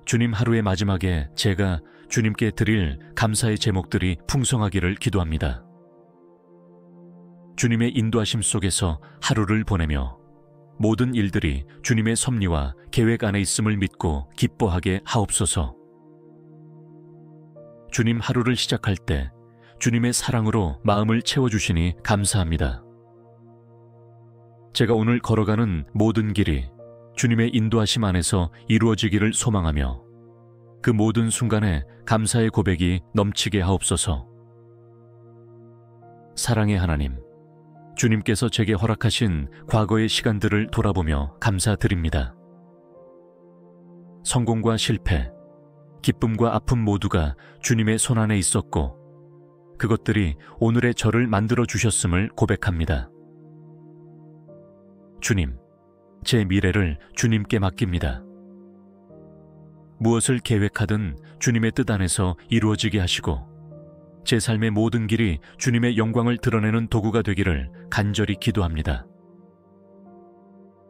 주님, 하루의 마지막에 제가 주님께 드릴 감사의 제목들이 풍성하기를 기도합니다. 주님의 인도하심 속에서 하루를 보내며 모든 일들이 주님의 섭리와 계획 안에 있음을 믿고 기뻐하게 하옵소서. 주님, 하루를 시작할 때 주님의 사랑으로 마음을 채워주시니 감사합니다. 제가 오늘 걸어가는 모든 길이 주님의 인도하심 안에서 이루어지기를 소망하며 그 모든 순간에 감사의 고백이 넘치게 하옵소서. 사랑의 하나님, 주님께서 제게 허락하신 과거의 시간들을 돌아보며 감사드립니다. 성공과 실패, 기쁨과 아픔 모두가 주님의 손안에 있었고 그것들이 오늘의 저를 만들어 주셨음을 고백합니다. 주님, 제 미래를 주님께 맡깁니다. 무엇을 계획하든 주님의 뜻 안에서 이루어지게 하시고 제 삶의 모든 길이 주님의 영광을 드러내는 도구가 되기를 간절히 기도합니다.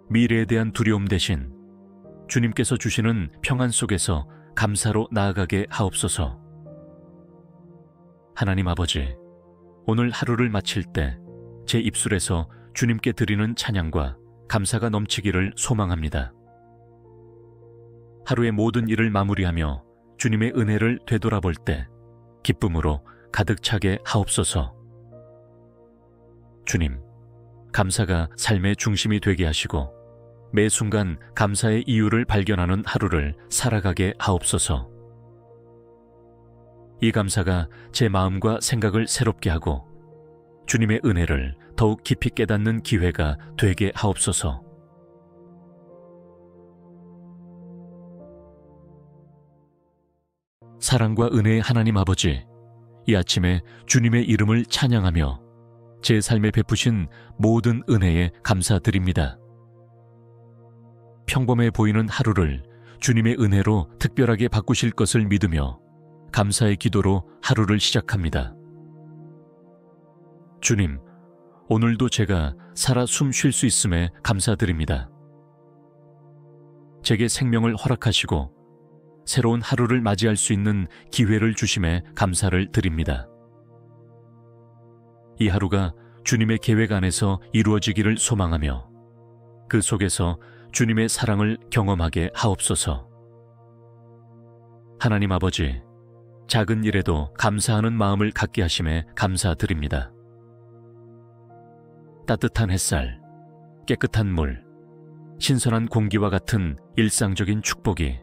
미래에 대한 두려움 대신 주님께서 주시는 평안 속에서 감사로 나아가게 하옵소서. 하나님 아버지, 오늘 하루를 마칠 때 제 입술에서 주님께 드리는 찬양과 감사가 넘치기를 소망합니다. 하루의 모든 일을 마무리하며 주님의 은혜를 되돌아볼 때 기쁨으로 가득 차게 하옵소서. 주님, 감사가 삶의 중심이 되게 하시고 매 순간 감사의 이유를 발견하는 하루를 살아가게 하옵소서. 이 감사가 제 마음과 생각을 새롭게 하고 주님의 은혜를 더욱 깊이 깨닫는 기회가 되게 하옵소서. 사랑과 은혜의 하나님 아버지, 이 아침에 주님의 이름을 찬양하며 제 삶에 베푸신 모든 은혜에 감사드립니다. 평범해 보이는 하루를 주님의 은혜로 특별하게 바꾸실 것을 믿으며 감사의 기도로 하루를 시작합니다. 주님, 오늘도 제가 살아 숨 쉴 수 있음에 감사드립니다. 제게 생명을 허락하시고 새로운 하루를 맞이할 수 있는 기회를 주심에 감사를 드립니다. 이 하루가 주님의 계획 안에서 이루어지기를 소망하며 그 속에서 주님의 사랑을 경험하게 하옵소서. 하나님 아버지, 작은 일에도 감사하는 마음을 갖게 하심에 감사드립니다. 따뜻한 햇살, 깨끗한 물, 신선한 공기와 같은 일상적인 축복이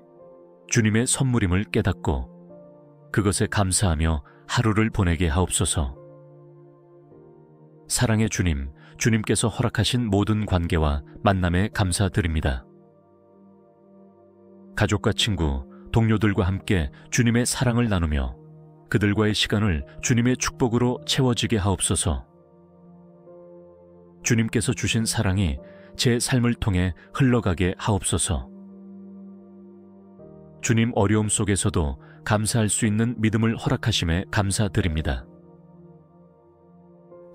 주님의 선물임을 깨닫고 그것에 감사하며 하루를 보내게 하옵소서. 사랑의 주님, 주님께서 허락하신 모든 관계와 만남에 감사드립니다. 가족과 친구, 동료들과 함께 주님의 사랑을 나누며 그들과의 시간을 주님의 축복으로 채워지게 하옵소서. 주님께서 주신 사랑이 제 삶을 통해 흘러가게 하옵소서. 주님 어려움 속에서도 감사할 수 있는 믿음을 허락하심에 감사드립니다.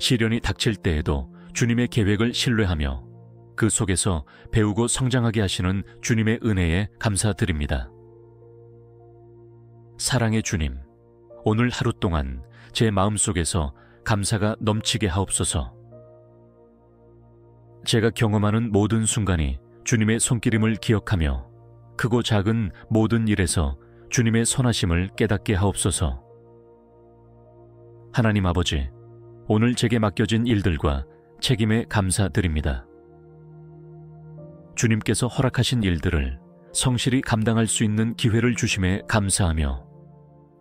시련이 닥칠 때에도 주님의 계획을 신뢰하며 그 속에서 배우고 성장하게 하시는 주님의 은혜에 감사드립니다. 사랑의 주님, 오늘 하루 동안 제 마음속에서 감사가 넘치게 하옵소서. 제가 경험하는 모든 순간이 주님의 손길임을 기억하며 크고 작은 모든 일에서 주님의 선하심을 깨닫게 하옵소서. 하나님 아버지, 오늘 제게 맡겨진 일들과 책임에 감사드립니다. 주님께서 허락하신 일들을 성실히 감당할 수 있는 기회를 주심에 감사하며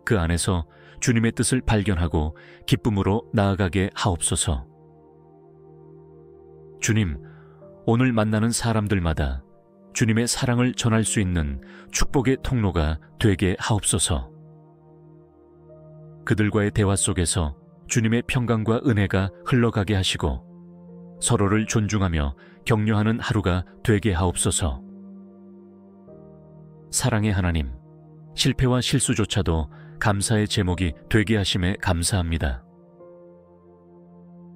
그 안에서 주님의 뜻을 발견하고 기쁨으로 나아가게 하옵소서. 주님, 오늘 만나는 사람들마다 주님의 사랑을 전할 수 있는 축복의 통로가 되게 하옵소서. 그들과의 대화 속에서 주님의 평강과 은혜가 흘러가게 하시고 서로를 존중하며 격려하는 하루가 되게 하옵소서. 사랑의 하나님, 실패와 실수조차도 감사의 제목이 되게 하심에 감사합니다.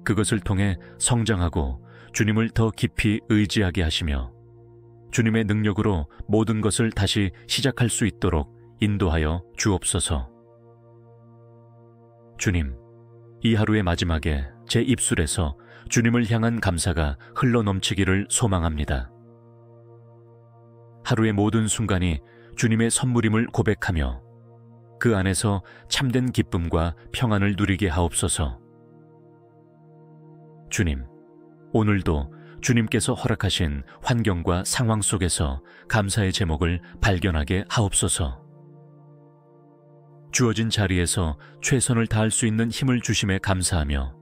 그것을 통해 성장하고 주님을 더 깊이 의지하게 하시며 주님의 능력으로 모든 것을 다시 시작할 수 있도록 인도하여 주옵소서. 주님, 이 하루의 마지막에 제 입술에서 주님을 향한 감사가 흘러넘치기를 소망합니다. 하루의 모든 순간이 주님의 선물임을 고백하며 그 안에서 참된 기쁨과 평안을 누리게 하옵소서. 주님, 오늘도 주님께서 허락하신 환경과 상황 속에서 감사의 제목을 발견하게 하옵소서. 주어진 자리에서 최선을 다할 수 있는 힘을 주심에 감사하며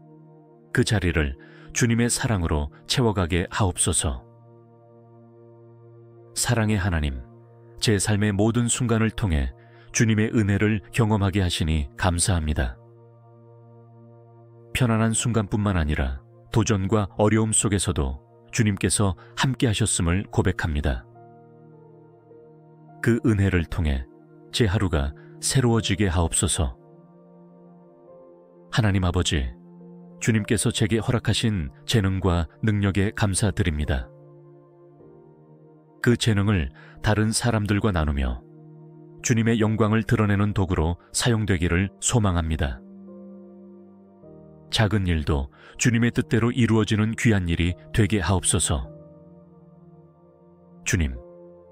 그 자리를 주님의 사랑으로 채워가게 하옵소서. 사랑의 하나님, 제 삶의 모든 순간을 통해 주님의 은혜를 경험하게 하시니 감사합니다. 편안한 순간뿐만 아니라 도전과 어려움 속에서도 주님께서 함께 하셨음을 고백합니다. 그 은혜를 통해 제 하루가 새로워지게 하옵소서. 하나님 아버지, 주님께서 제게 허락하신 재능과 능력에 감사드립니다. 그 재능을 다른 사람들과 나누며 주님의 영광을 드러내는 도구로 사용되기를 소망합니다. 작은 일도 주님의 뜻대로 이루어지는 귀한 일이 되게 하옵소서. 주님,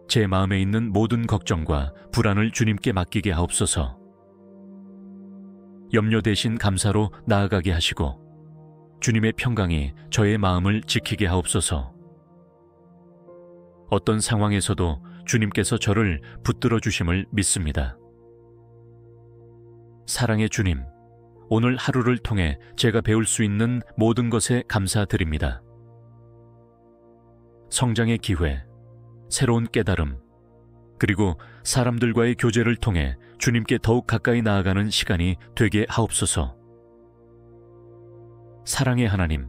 제 마음에 있는 모든 걱정과 불안을 주님께 맡기게 하옵소서. 염려 대신 감사로 나아가게 하시고 주님의 평강이 저의 마음을 지키게 하옵소서. 어떤 상황에서도 주님께서 저를 붙들어 주심을 믿습니다. 사랑의 주님, 오늘 하루를 통해 제가 배울 수 있는 모든 것에 감사드립니다. 성장의 기회, 새로운 깨달음, 그리고 사람들과의 교제를 통해 주님께 더욱 가까이 나아가는 시간이 되게 하옵소서. 사랑의 하나님,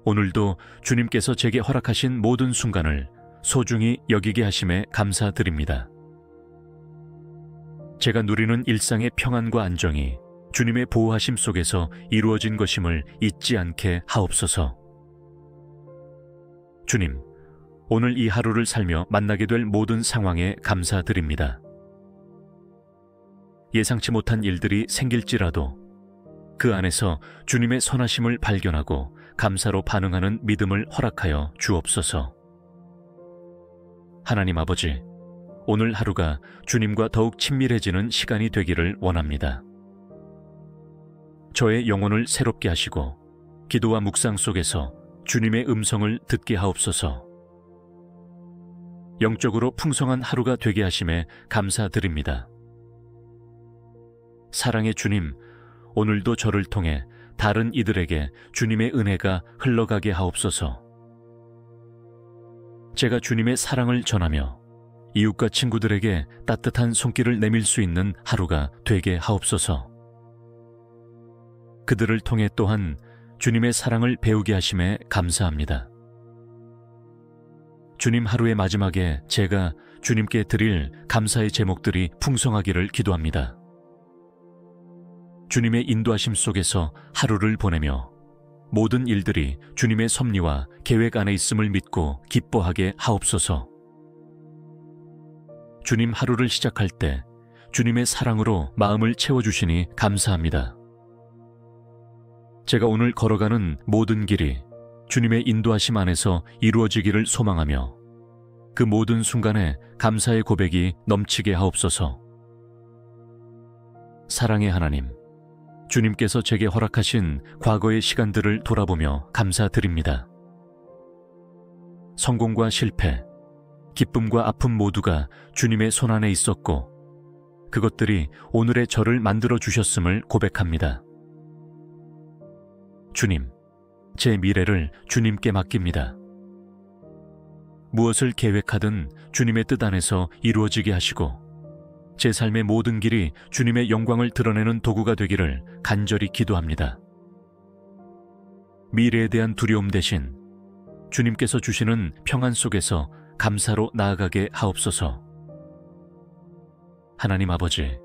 오늘도 주님께서 제게 허락하신 모든 순간을 소중히 여기게 하심에 감사드립니다. 제가 누리는 일상의 평안과 안정이 주님의 보호하심 속에서 이루어진 것임을 잊지 않게 하옵소서. 주님, 오늘 이 하루를 살며 만나게 될 모든 상황에 감사드립니다. 예상치 못한 일들이 생길지라도 그 안에서 주님의 선하심을 발견하고 감사로 반응하는 믿음을 허락하여 주옵소서. 하나님 아버지, 오늘 하루가 주님과 더욱 친밀해지는 시간이 되기를 원합니다. 저의 영혼을 새롭게 하시고 기도와 묵상 속에서 주님의 음성을 듣게 하옵소서. 영적으로 풍성한 하루가 되게 하심에 감사드립니다. 사랑의 주님, 오늘도 저를 통해 다른 이들에게 주님의 은혜가 흘러가게 하옵소서. 제가 주님의 사랑을 전하며 이웃과 친구들에게 따뜻한 손길을 내밀 수 있는 하루가 되게 하옵소서. 그들을 통해 또한 주님의 사랑을 배우게 하심에 감사합니다. 주님 하루의 마지막에 제가 주님께 드릴 감사의 제목들이 풍성하기를 기도합니다. 주님의 인도하심 속에서 하루를 보내며 모든 일들이 주님의 섭리와 계획 안에 있음을 믿고 기뻐하게 하옵소서. 주님 하루를 시작할 때 주님의 사랑으로 마음을 채워주시니 감사합니다. 제가 오늘 걸어가는 모든 길이 주님의 인도하심 안에서 이루어지기를 소망하며 그 모든 순간에 감사의 고백이 넘치게 하옵소서. 사랑의 하나님, 주님께서 제게 허락하신 과거의 시간들을 돌아보며 감사드립니다. 성공과 실패, 기쁨과 아픔 모두가 주님의 손안에 있었고 그것들이 오늘의 저를 만들어 주셨음을 고백합니다. 주님, 제 미래를 주님께 맡깁니다. 무엇을 계획하든 주님의 뜻 안에서 이루어지게 하시고 제 삶의 모든 길이 주님의 영광을 드러내는 도구가 되기를 간절히 기도합니다. 미래에 대한 두려움 대신 주님께서 주시는 평안 속에서 감사로 나아가게 하옵소서. 하나님 아버지,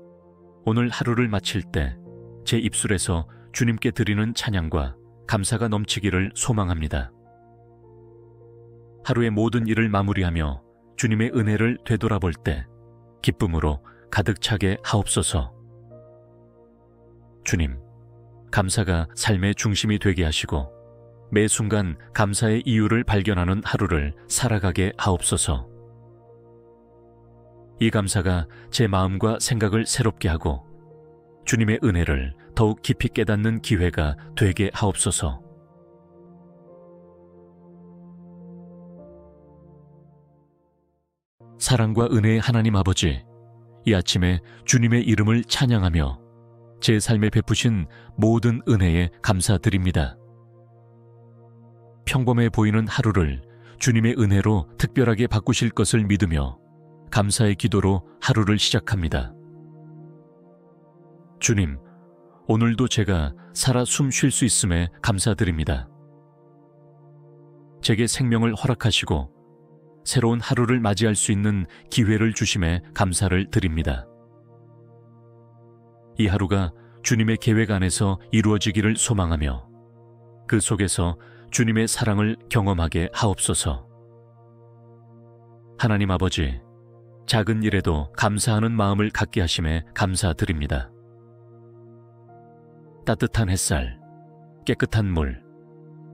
오늘 하루를 마칠 때 제 입술에서 주님께 드리는 찬양과 감사가 넘치기를 소망합니다. 하루의 모든 일을 마무리하며 주님의 은혜를 되돌아볼 때 기쁨으로 가득 차게 하옵소서. 주님, 감사가 삶의 중심이 되게 하시고 매 순간 감사의 이유를 발견하는 하루를 살아가게 하옵소서. 이 감사가 제 마음과 생각을 새롭게 하고 주님의 은혜를 더욱 깊이 깨닫는 기회가 되게 하옵소서. 사랑과 은혜의 하나님 아버지, 이 아침에 주님의 이름을 찬양하며 제 삶에 베푸신 모든 은혜에 감사드립니다. 평범해 보이는 하루를 주님의 은혜로 특별하게 바꾸실 것을 믿으며 감사의 기도로 하루를 시작합니다. 주님, 오늘도 제가 살아 숨 쉴 수 있음에 감사드립니다. 제게 생명을 허락하시고 새로운 하루를 맞이할 수 있는 기회를 주심에 감사를 드립니다. 이 하루가 주님의 계획 안에서 이루어지기를 소망하며 그 속에서 주님의 사랑을 경험하게 하옵소서. 하나님 아버지, 작은 일에도 감사하는 마음을 갖게 하심에 감사드립니다. 따뜻한 햇살, 깨끗한 물,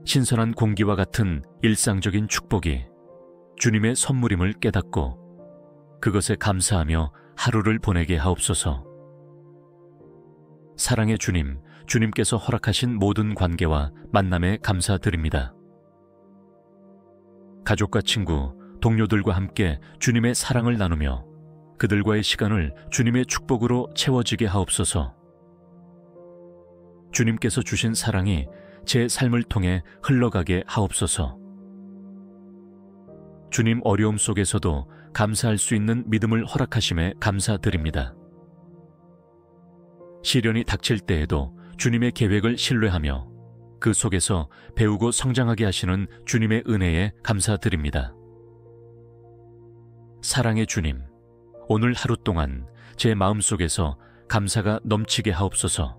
신선한 공기와 같은 일상적인 축복이 주님의 선물임을 깨닫고 그것에 감사하며 하루를 보내게 하옵소서. 사랑의 주님, 주님께서 허락하신 모든 관계와 만남에 감사드립니다. 가족과 친구, 동료들과 함께 주님의 사랑을 나누며 그들과의 시간을 주님의 축복으로 채워지게 하옵소서. 주님께서 주신 사랑이 제 삶을 통해 흘러가게 하옵소서. 주님 어려움 속에서도 감사할 수 있는 믿음을 허락하심에 감사드립니다. 시련이 닥칠 때에도 주님의 계획을 신뢰하며 그 속에서 배우고 성장하게 하시는 주님의 은혜에 감사드립니다. 사랑의 주님, 오늘 하루 동안 제 마음속에서 감사가 넘치게 하옵소서.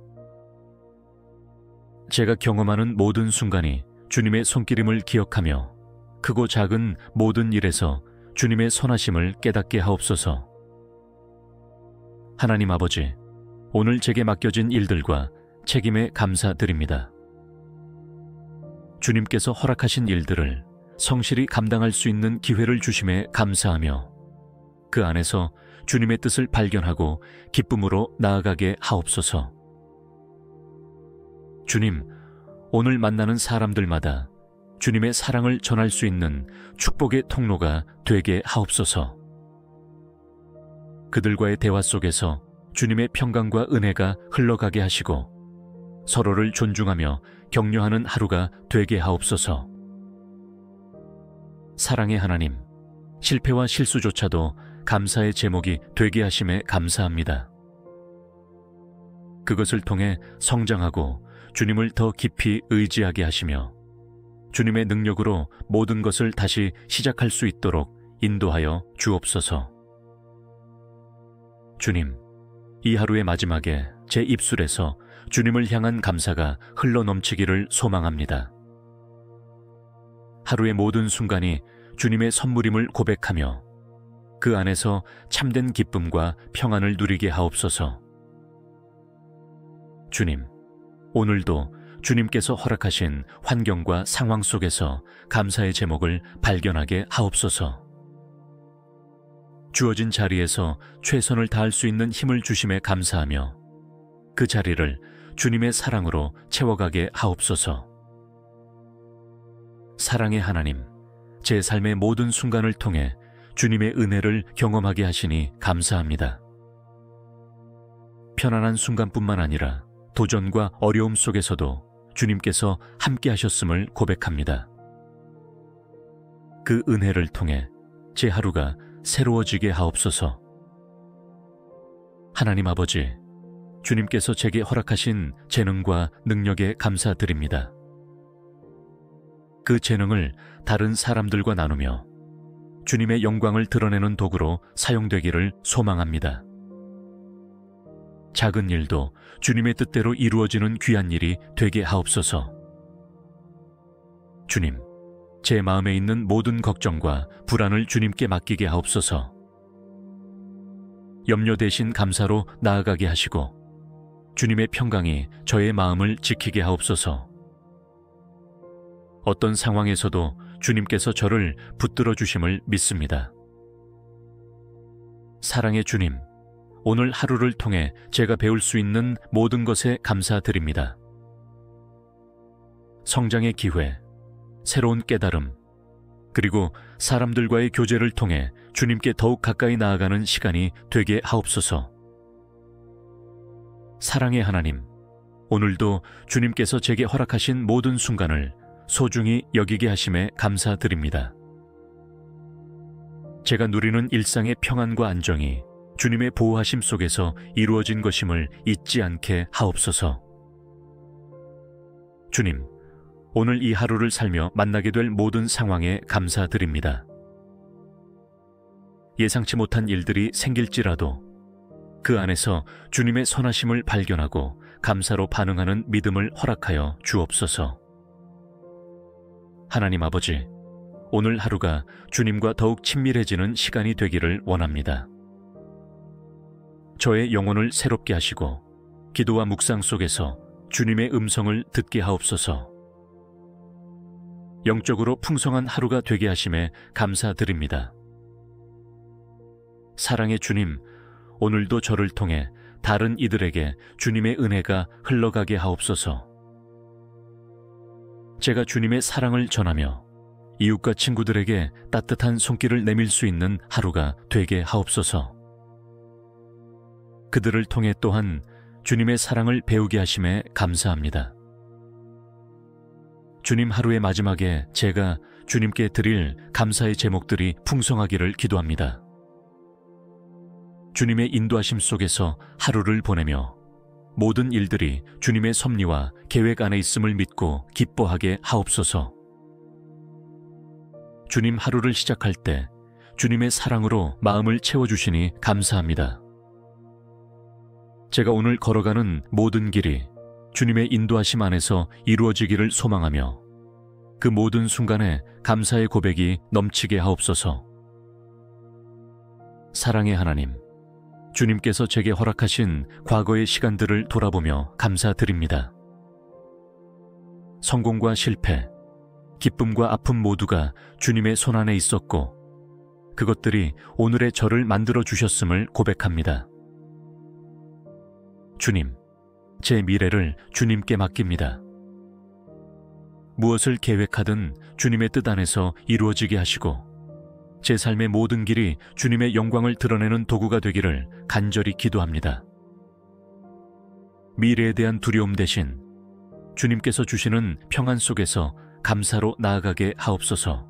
제가 경험하는 모든 순간이 주님의 손길임을 기억하며 크고 작은 모든 일에서 주님의 선하심을 깨닫게 하옵소서. 하나님 아버지, 오늘 제게 맡겨진 일들과 책임에 감사드립니다. 주님께서 허락하신 일들을 성실히 감당할 수 있는 기회를 주심에 감사하며 그 안에서 주님의 뜻을 발견하고 기쁨으로 나아가게 하옵소서. 주님, 오늘 만나는 사람들마다 주님의 사랑을 전할 수 있는 축복의 통로가 되게 하옵소서. 그들과의 대화 속에서 주님의 평강과 은혜가 흘러가게 하시고 서로를 존중하며 격려하는 하루가 되게 하옵소서. 사랑의 하나님, 실패와 실수조차도 감사의 제목이 되게 하심에 감사합니다. 그것을 통해 성장하고 주님을 더 깊이 의지하게 하시며 주님의 능력으로 모든 것을 다시 시작할 수 있도록 인도하여 주옵소서. 주님, 이 하루의 마지막에 제 입술에서 주님을 향한 감사가 흘러넘치기를 소망합니다. 하루의 모든 순간이 주님의 선물임을 고백하며 그 안에서 참된 기쁨과 평안을 누리게 하옵소서. 주님, 오늘도 주님께서 허락하신 환경과 상황 속에서 감사의 제목을 발견하게 하옵소서. 주어진 자리에서 최선을 다할 수 있는 힘을 주심에 감사하며 그 자리를 주님의 사랑으로 채워가게 하옵소서. 사랑의 하나님, 제 삶의 모든 순간을 통해 주님의 은혜를 경험하게 하시니 감사합니다. 편안한 순간뿐만 아니라 도전과 어려움 속에서도 주님께서 함께 하셨음을 고백합니다. 그 은혜를 통해 제 하루가 새로워지게 하옵소서. 하나님 아버지, 주님께서 제게 허락하신 재능과 능력에 감사드립니다. 그 재능을 다른 사람들과 나누며 주님의 영광을 드러내는 도구로 사용되기를 소망합니다. 작은 일도 주님의 뜻대로 이루어지는 귀한 일이 되게 하옵소서. 주님, 제 마음에 있는 모든 걱정과 불안을 주님께 맡기게 하옵소서. 염려 대신 감사로 나아가게 하시고 주님의 평강이 저의 마음을 지키게 하옵소서. 어떤 상황에서도 주님께서 저를 붙들어 주심을 믿습니다. 사랑의 주님, 오늘 하루를 통해 제가 배울 수 있는 모든 것에 감사드립니다. 성장의 기회, 새로운 깨달음, 그리고 사람들과의 교제를 통해 주님께 더욱 가까이 나아가는 시간이 되게 하옵소서. 사랑의 하나님, 오늘도 주님께서 제게 허락하신 모든 순간을 소중히 여기게 하심에 감사드립니다. 제가 누리는 일상의 평안과 안정이 주님의 보호하심 속에서 이루어진 것임을 잊지 않게 하옵소서. 주님, 오늘 이 하루를 살며 만나게 될 모든 상황에 감사드립니다. 예상치 못한 일들이 생길지라도 그 안에서 주님의 선하심을 발견하고 감사로 반응하는 믿음을 허락하여 주옵소서. 하나님 아버지, 오늘 하루가 주님과 더욱 친밀해지는 시간이 되기를 원합니다. 저의 영혼을 새롭게 하시고 기도와 묵상 속에서 주님의 음성을 듣게 하옵소서. 영적으로 풍성한 하루가 되게 하심에 감사드립니다. 사랑의 주님, 오늘도 저를 통해 다른 이들에게 주님의 은혜가 흘러가게 하옵소서. 제가 주님의 사랑을 전하며 이웃과 친구들에게 따뜻한 손길을 내밀 수 있는 하루가 되게 하옵소서. 그들을 통해 또한 주님의 사랑을 배우게 하심에 감사합니다. 주님, 하루의 마지막에 제가 주님께 드릴 감사의 제목들이 풍성하기를 기도합니다. 주님의 인도하심 속에서 하루를 보내며 모든 일들이 주님의 섭리와 계획 안에 있음을 믿고 기뻐하게 하옵소서. 주님, 하루를 시작할 때 주님의 사랑으로 마음을 채워주시니 감사합니다. 제가 오늘 걸어가는 모든 길이 주님의 인도하심 안에서 이루어지기를 소망하며 그 모든 순간에 감사의 고백이 넘치게 하옵소서. 사랑의 하나님, 주님께서 제게 허락하신 과거의 시간들을 돌아보며 감사드립니다. 성공과 실패, 기쁨과 아픔 모두가 주님의 손안에 있었고 그것들이 오늘의 저를 만들어 주셨음을 고백합니다. 주님, 제 미래를 주님께 맡깁니다. 무엇을 계획하든 주님의 뜻 안에서 이루어지게 하시고 제 삶의 모든 길이 주님의 영광을 드러내는 도구가 되기를 간절히 기도합니다. 미래에 대한 두려움 대신 주님께서 주시는 평안 속에서 감사로 나아가게 하옵소서.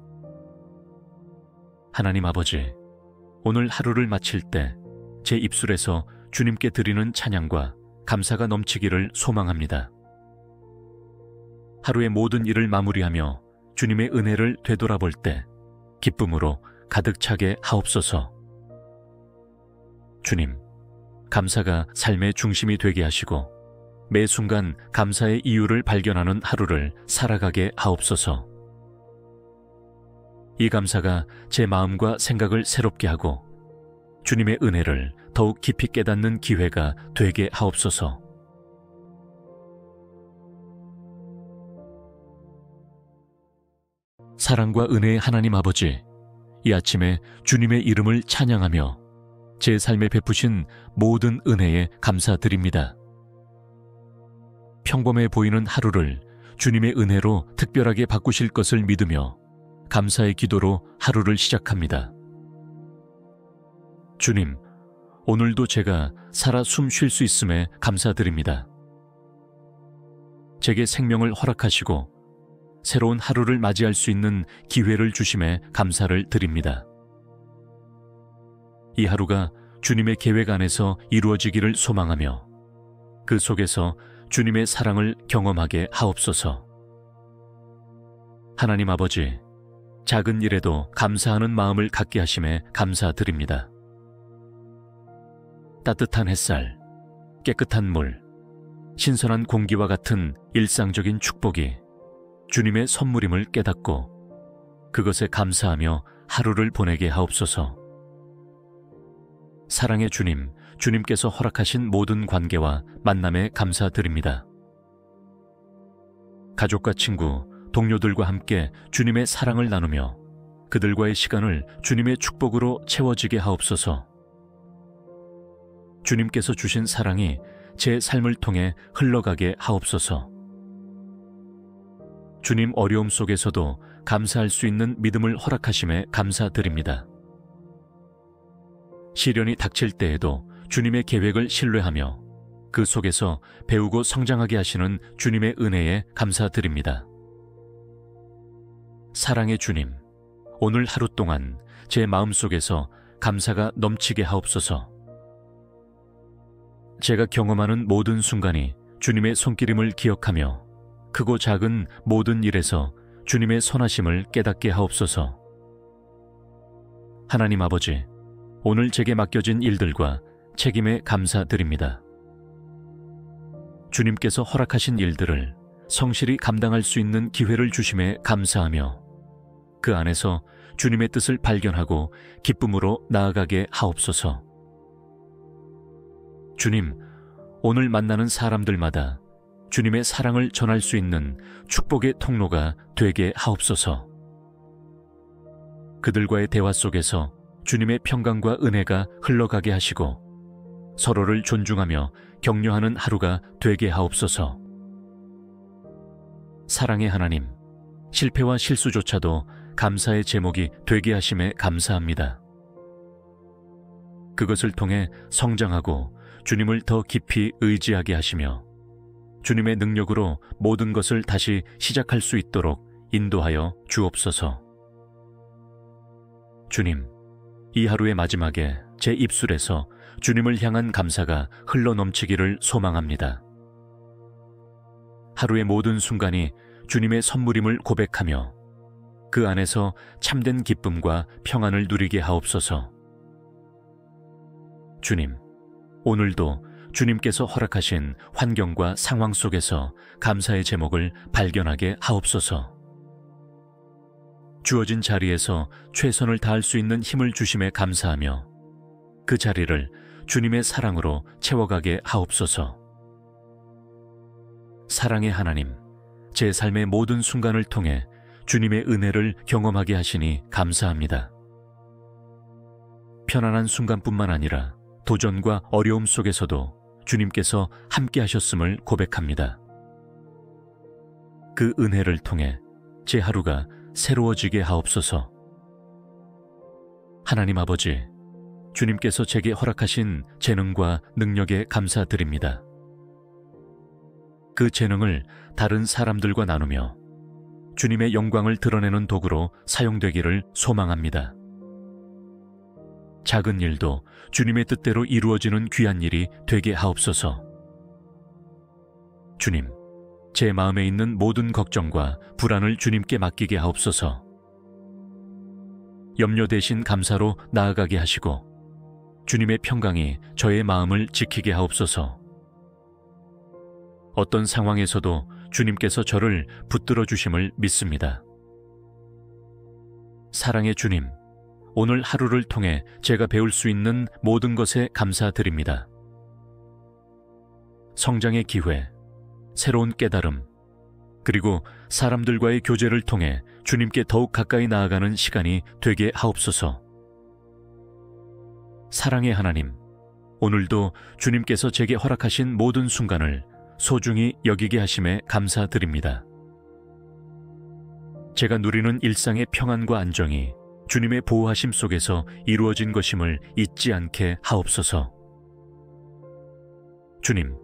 하나님 아버지, 오늘 하루를 마칠 때 제 입술에서 주님께 드리는 찬양과 감사가 넘치기를 소망합니다. 하루의 모든 일을 마무리하며 주님의 은혜를 되돌아볼 때 기쁨으로 가득 차게 하옵소서. 주님, 감사가 삶의 중심이 되게 하시고 매 순간 감사의 이유를 발견하는 하루를 살아가게 하옵소서. 이 감사가 제 마음과 생각을 새롭게 하고 주님의 은혜를 더욱 깊이 깨닫는 기회가 되게 하옵소서. 사랑과 은혜의 하나님 아버지, 이 아침에 주님의 이름을 찬양하며 제 삶에 베푸신 모든 은혜에 감사드립니다. 평범해 보이는 하루를 주님의 은혜로 특별하게 바꾸실 것을 믿으며 감사의 기도로 하루를 시작합니다. 주님, 오늘도 제가 살아 숨 쉴 수 있음에 감사드립니다. 제게 생명을 허락하시고 새로운 하루를 맞이할 수 있는 기회를 주심에 감사를 드립니다. 이 하루가 주님의 계획 안에서 이루어지기를 소망하며 그 속에서 주님의 사랑을 경험하게 하옵소서. 하나님 아버지, 작은 일에도 감사하는 마음을 갖게 하심에 감사드립니다. 따뜻한 햇살, 깨끗한 물, 신선한 공기와 같은 일상적인 축복이 주님의 선물임을 깨닫고 그것에 감사하며 하루를 보내게 하옵소서. 사랑의 주님, 주님께서 허락하신 모든 관계와 만남에 감사드립니다. 가족과 친구, 동료들과 함께 주님의 사랑을 나누며 그들과의 시간을 주님의 축복으로 채워지게 하옵소서. 주님께서 주신 사랑이 제 삶을 통해 흘러가게 하옵소서. 주님 어려움 속에서도 감사할 수 있는 믿음을 허락하심에 감사드립니다. 시련이 닥칠 때에도 주님의 계획을 신뢰하며 그 속에서 배우고 성장하게 하시는 주님의 은혜에 감사드립니다. 사랑의 주님, 오늘 하루 동안 제 마음속에서 감사가 넘치게 하옵소서. 제가 경험하는 모든 순간이 주님의 손길임을 기억하며 크고 작은 모든 일에서 주님의 선하심을 깨닫게 하옵소서. 하나님 아버지, 오늘 제게 맡겨진 일들과 책임에 감사드립니다. 주님께서 허락하신 일들을 성실히 감당할 수 있는 기회를 주심에 감사하며 그 안에서 주님의 뜻을 발견하고 기쁨으로 나아가게 하옵소서. 주님, 오늘 만나는 사람들마다 주님의 사랑을 전할 수 있는 축복의 통로가 되게 하옵소서. 그들과의 대화 속에서 주님의 평강과 은혜가 흘러가게 하시고 서로를 존중하며 격려하는 하루가 되게 하옵소서. 사랑의 하나님, 실패와 실수조차도 감사의 제목이 되게 하심에 감사합니다. 그것을 통해 성장하고 주님을 더 깊이 의지하게 하시며 주님의 능력으로 모든 것을 다시 시작할 수 있도록 인도하여 주옵소서. 주님, 이 하루의 마지막에 제 입술에서 주님을 향한 감사가 흘러넘치기를 소망합니다. 하루의 모든 순간이 주님의 선물임을 고백하며 그 안에서 참된 기쁨과 평안을 누리게 하옵소서. 주님, 오늘도 주님께서 허락하신 환경과 상황 속에서 감사의 제목을 발견하게 하옵소서. 주어진 자리에서 최선을 다할 수 있는 힘을 주심에 감사하며 그 자리를 주님의 사랑으로 채워가게 하옵소서. 사랑의 하나님, 제 삶의 모든 순간을 통해 주님의 은혜를 경험하게 하시니 감사합니다. 편안한 순간뿐만 아니라 도전과 어려움 속에서도 주님께서 함께 하셨음을 고백합니다. 그 은혜를 통해 제 하루가 새로워지게 하옵소서. 하나님 아버지, 주님께서 제게 허락하신 재능과 능력에 감사드립니다. 그 재능을 다른 사람들과 나누며 주님의 영광을 드러내는 도구로 사용되기를 소망합니다. 작은 일도 주님의 뜻대로 이루어지는 귀한 일이 되게 하옵소서. 주님, 제 마음에 있는 모든 걱정과 불안을 주님께 맡기게 하옵소서. 염려 대신 감사로 나아가게 하시고 주님의 평강이 저의 마음을 지키게 하옵소서. 어떤 상황에서도 주님께서 저를 붙들어 주심을 믿습니다. 사랑의 주님, 오늘 하루를 통해 제가 배울 수 있는 모든 것에 감사드립니다. 성장의 기회, 새로운 깨달음, 그리고 사람들과의 교제를 통해 주님께 더욱 가까이 나아가는 시간이 되게 하옵소서. 사랑의 하나님, 오늘도 주님께서 제게 허락하신 모든 순간을 소중히 여기게 하심에 감사드립니다. 제가 누리는 일상의 평안과 안정이 주님의 보호하심 속에서 이루어진 것임을 잊지 않게 하옵소서. 주님,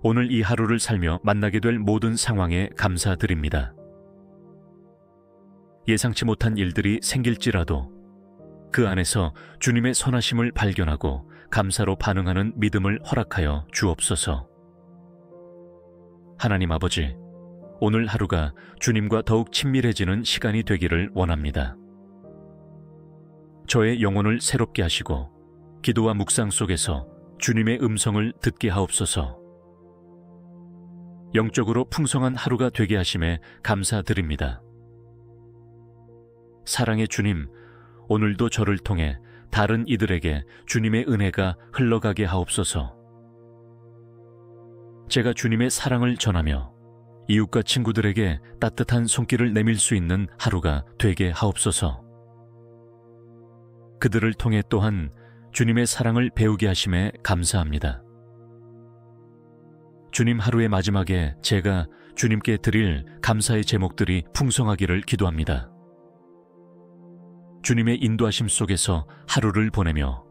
오늘 이 하루를 살며 만나게 될 모든 상황에 감사드립니다. 예상치 못한 일들이 생길지라도 그 안에서 주님의 선하심을 발견하고 감사로 반응하는 믿음을 허락하여 주옵소서. 하나님 아버지, 오늘 하루가 주님과 더욱 친밀해지는 시간이 되기를 원합니다. 저의 영혼을 새롭게 하시고 기도와 묵상 속에서 주님의 음성을 듣게 하옵소서. 영적으로 풍성한 하루가 되게 하심에 감사드립니다. 사랑의 주님, 오늘도 저를 통해 다른 이들에게 주님의 은혜가 흘러가게 하옵소서. 제가 주님의 사랑을 전하며 이웃과 친구들에게 따뜻한 손길을 내밀 수 있는 하루가 되게 하옵소서. 그들을 통해 또한 주님의 사랑을 배우게 하심에 감사합니다. 주님, 하루의 마지막에 제가 주님께 드릴 감사의 제목들이 풍성하기를 기도합니다. 주님의 인도하심 속에서 하루를 보내며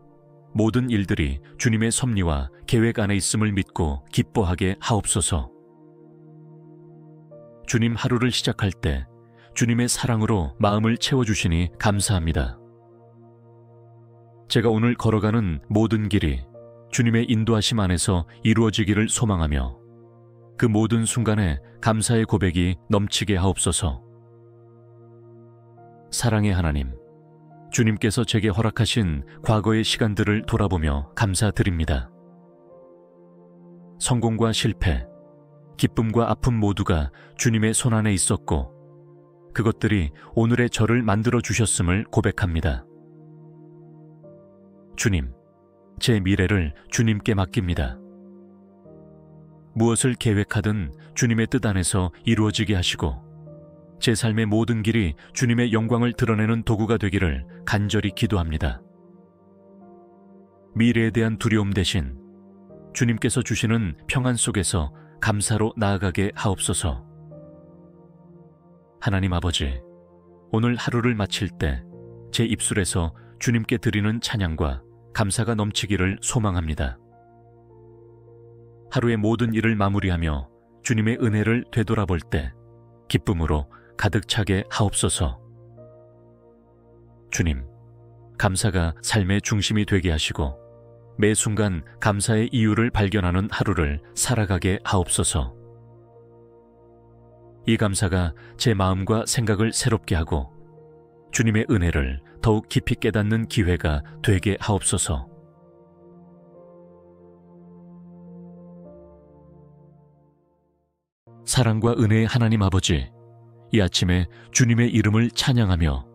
모든 일들이 주님의 섭리와 계획 안에 있음을 믿고 기뻐하게 하옵소서. 주님, 하루를 시작할 때 주님의 사랑으로 마음을 채워주시니 감사합니다. 제가 오늘 걸어가는 모든 길이 주님의 인도하심 안에서 이루어지기를 소망하며 그 모든 순간에 감사의 고백이 넘치게 하옵소서. 사랑의 하나님, 주님께서 제게 허락하신 과거의 시간들을 돌아보며 감사드립니다. 성공과 실패, 기쁨과 아픔 모두가 주님의 손안에 있었고 그것들이 오늘의 저를 만들어 주셨음을 고백합니다. 주님, 제 미래를 주님께 맡깁니다. 무엇을 계획하든 주님의 뜻 안에서 이루어지게 하시고 제 삶의 모든 길이 주님의 영광을 드러내는 도구가 되기를 간절히 기도합니다. 미래에 대한 두려움 대신 주님께서 주시는 평안 속에서 감사로 나아가게 하옵소서. 하나님 아버지, 오늘 하루를 마칠 때 제 입술에서 주님께 드리는 찬양과 감사가 넘치기를 소망합니다. 하루의 모든 일을 마무리하며 주님의 은혜를 되돌아볼 때 기쁨으로 가득 차게 하옵소서. 주님, 감사가 삶의 중심이 되게 하시고 매 순간 감사의 이유를 발견하는 하루를 살아가게 하옵소서. 이 감사가 제 마음과 생각을 새롭게 하고 주님의 은혜를 더욱 깊이 깨닫는 기회가 되게 하옵소서. 사랑과 은혜의 하나님 아버지, 이 아침에 주님의 이름을 찬양하며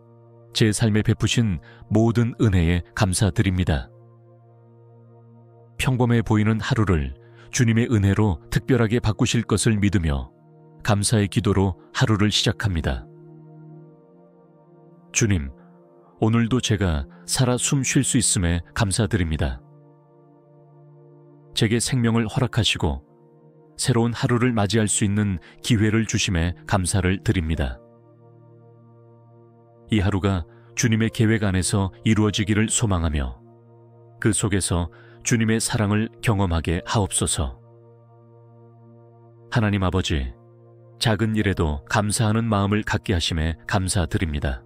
제 삶에 베푸신 모든 은혜에 감사드립니다. 평범해 보이는 하루를 주님의 은혜로 특별하게 바꾸실 것을 믿으며 감사의 기도로 하루를 시작합니다. 주님, 오늘도 제가 살아 숨 쉴 수 있음에 감사드립니다. 제게 생명을 허락하시고 새로운 하루를 맞이할 수 있는 기회를 주심에 감사를 드립니다. 이 하루가 주님의 계획 안에서 이루어지기를 소망하며 그 속에서 주님의 사랑을 경험하게 하옵소서. 하나님 아버지, 작은 일에도 감사하는 마음을 갖게 하심에 감사드립니다.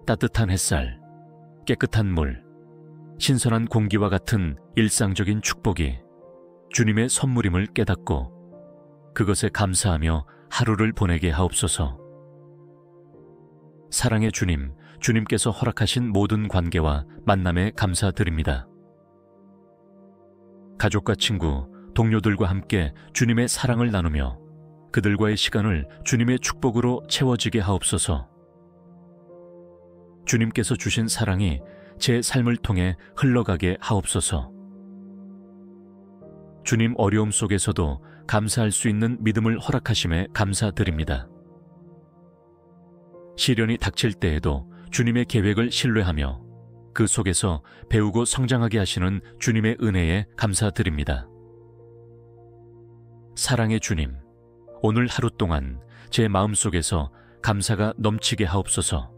따뜻한 햇살, 깨끗한 물, 신선한 공기와 같은 일상적인 축복이 주님의 선물임을 깨닫고 그것에 감사하며 하루를 보내게 하옵소서. 사랑의 주님, 주님께서 허락하신 모든 관계와 만남에 감사드립니다. 가족과 친구, 동료들과 함께 주님의 사랑을 나누며 그들과의 시간을 주님의 축복으로 채워지게 하옵소서. 주님께서 주신 사랑이 제 삶을 통해 흘러가게 하옵소서. 주님 어려움 속에서도 감사할 수 있는 믿음을 허락하심에 감사드립니다. 시련이 닥칠 때에도 주님의 계획을 신뢰하며 그 속에서 배우고 성장하게 하시는 주님의 은혜에 감사드립니다. 사랑의 주님, 오늘 하루 동안 제 마음속에서 감사가 넘치게 하옵소서.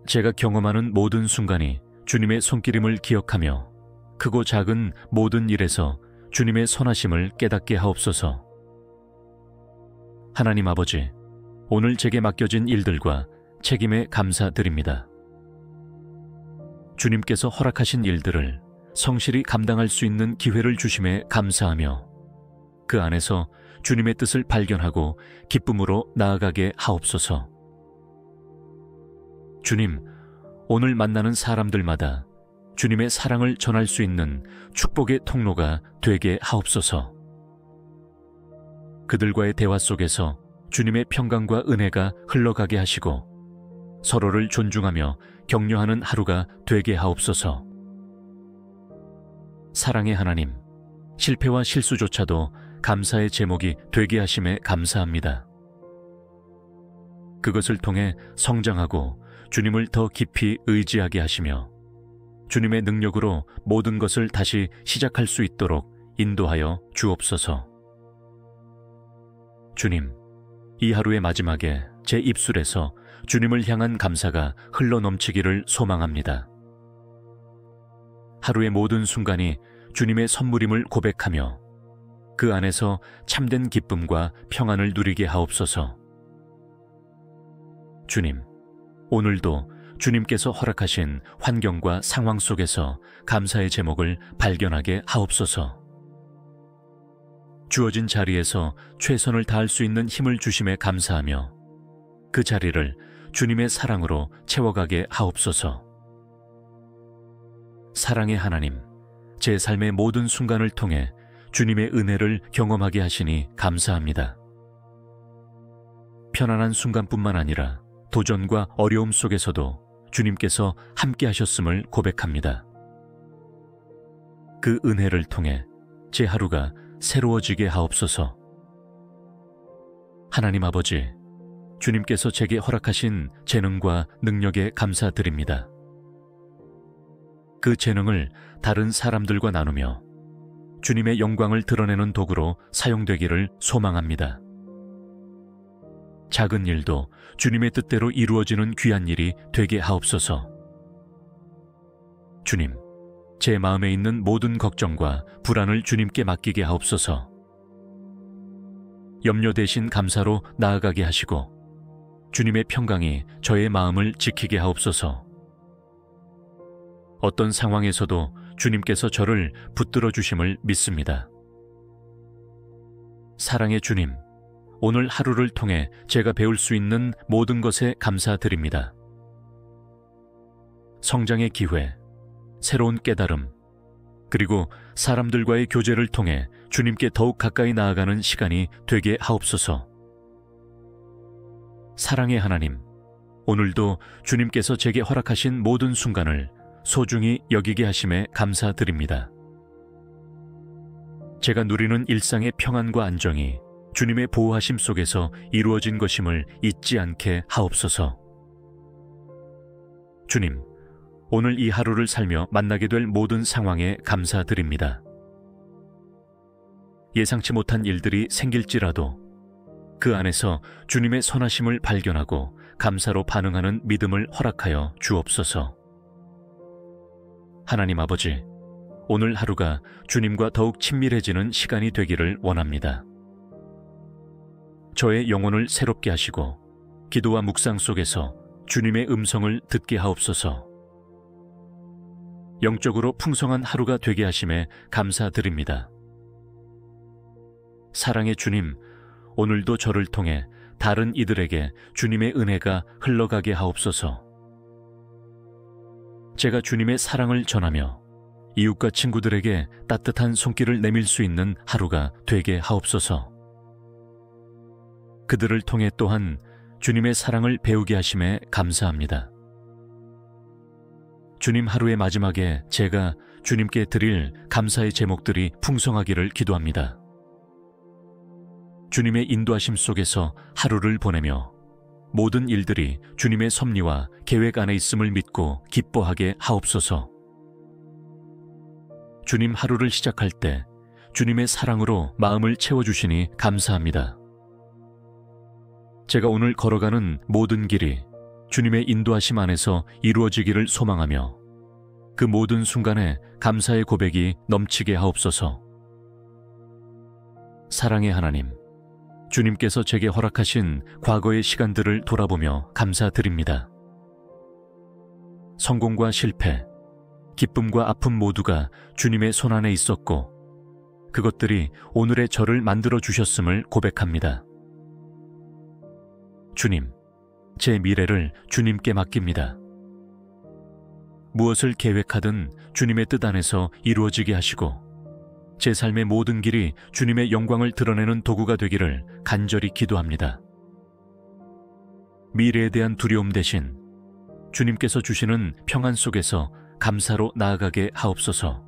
제가 경험하는 모든 순간이 주님의 손길임을 기억하며 크고 작은 모든 일에서 주님의 선하심을 깨닫게 하옵소서. 하나님 아버지, 오늘 제게 맡겨진 일들과 책임에 감사드립니다. 주님께서 허락하신 일들을 성실히 감당할 수 있는 기회를 주심에 감사하며 그 안에서 주님의 뜻을 발견하고 기쁨으로 나아가게 하옵소서. 주님, 오늘 만나는 사람들마다 주님의 사랑을 전할 수 있는 축복의 통로가 되게 하옵소서. 그들과의 대화 속에서 주님의 평강과 은혜가 흘러가게 하시고 서로를 존중하며 격려하는 하루가 되게 하옵소서. 사랑의 하나님, 실패와 실수조차도 감사의 제목이 되게 하심에 감사합니다. 그것을 통해 성장하고 주님을 더 깊이 의지하게 하시며 주님의 능력으로 모든 것을 다시 시작할 수 있도록 인도하여 주옵소서. 주님, 이 하루의 마지막에 제 입술에서 주님을 향한 감사가 흘러넘치기를 소망합니다. 하루의 모든 순간이 주님의 선물임을 고백하며 그 안에서 참된 기쁨과 평안을 누리게 하옵소서. 주님, 오늘도 주님께서 허락하신 환경과 상황 속에서 감사의 제목을 발견하게 하옵소서. 주어진 자리에서 최선을 다할 수 있는 힘을 주심에 감사하며 그 자리를 주님의 사랑으로 채워가게 하옵소서. 사랑의 하나님, 제 삶의 모든 순간을 통해 주님의 은혜를 경험하게 하시니 감사합니다. 편안한 순간뿐만 아니라 도전과 어려움 속에서도 주님께서 함께 하셨음을 고백합니다. 그 은혜를 통해 제 하루가 새로워지게 하옵소서. 하나님 아버지, 주님께서 제게 허락하신 재능과 능력에 감사드립니다. 그 재능을 다른 사람들과 나누며 주님의 영광을 드러내는 도구로 사용되기를 소망합니다. 작은 일도 주님의 뜻대로 이루어지는 귀한 일이 되게 하옵소서. 주님, 제 마음에 있는 모든 걱정과 불안을 주님께 맡기게 하옵소서. 염려 대신 감사로 나아가게 하시고 주님의 평강이 저의 마음을 지키게 하옵소서. 어떤 상황에서도 주님께서 저를 붙들어 주심을 믿습니다. 사랑의 주님, 오늘 하루를 통해 제가 배울 수 있는 모든 것에 감사드립니다. 성장의 기회, 새로운 깨달음, 그리고 사람들과의 교제를 통해 주님께 더욱 가까이 나아가는 시간이 되게 하옵소서. 사랑의 하나님, 오늘도 주님께서 제게 허락하신 모든 순간을 소중히 여기게 하심에 감사드립니다. 제가 누리는 일상의 평안과 안정이 주님의 보호하심 속에서 이루어진 것임을 잊지 않게 하옵소서. 주님, 오늘 이 하루를 살며 만나게 될 모든 상황에 감사드립니다. 예상치 못한 일들이 생길지라도 그 안에서 주님의 선하심을 발견하고 감사로 반응하는 믿음을 허락하여 주옵소서. 하나님 아버지, 오늘 하루가 주님과 더욱 친밀해지는 시간이 되기를 원합니다. 저의 영혼을 새롭게 하시고 기도와 묵상 속에서 주님의 음성을 듣게 하옵소서. 영적으로 풍성한 하루가 되게 하심에 감사드립니다. 사랑의 주님, 오늘도 저를 통해 다른 이들에게 주님의 은혜가 흘러가게 하옵소서. 제가 주님의 사랑을 전하며 이웃과 친구들에게 따뜻한 손길을 내밀 수 있는 하루가 되게 하옵소서. 그들을 통해 또한 주님의 사랑을 배우게 하심에 감사합니다. 주님 하루의 마지막에 제가 주님께 드릴 감사의 제목들이 풍성하기를 기도합니다. 주님의 인도하심 속에서 하루를 보내며 모든 일들이 주님의 섭리와 계획 안에 있음을 믿고 기뻐하게 하옵소서. 주님 하루를 시작할 때 주님의 사랑으로 마음을 채워주시니 감사합니다. 제가 오늘 걸어가는 모든 길이 주님의 인도하심 안에서 이루어지기를 소망하며 그 모든 순간에 감사의 고백이 넘치게 하옵소서. 사랑의 하나님, 주님께서 제게 허락하신 과거의 시간들을 돌아보며 감사드립니다. 성공과 실패, 기쁨과 아픔 모두가 주님의 손안에 있었고 그것들이 오늘의 저를 만들어 주셨음을 고백합니다. 주님, 제 미래를 주님께 맡깁니다. 무엇을 계획하든 주님의 뜻 안에서 이루어지게 하시고 제 삶의 모든 길이 주님의 영광을 드러내는 도구가 되기를 간절히 기도합니다. 미래에 대한 두려움 대신 주님께서 주시는 평안 속에서 감사로 나아가게 하옵소서.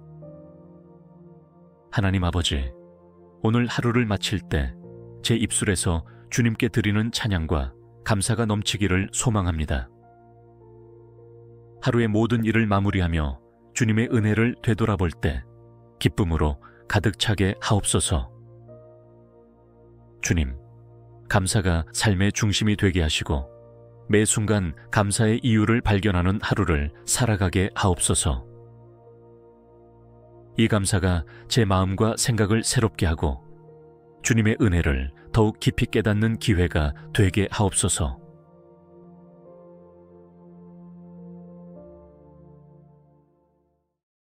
하나님 아버지, 오늘 하루를 마칠 때 제 입술에서 주님께 드리는 찬양과 감사가 넘치기를 소망합니다. 하루의 모든 일을 마무리하며 주님의 은혜를 되돌아볼 때 기쁨으로 가득 차게 하옵소서. 주님, 감사가 삶의 중심이 되게 하시고 매 순간 감사의 이유를 발견하는 하루를 살아가게 하옵소서. 이 감사가 제 마음과 생각을 새롭게 하고 주님의 은혜를 더욱 깊이 깨닫는 기회가 되게 하옵소서.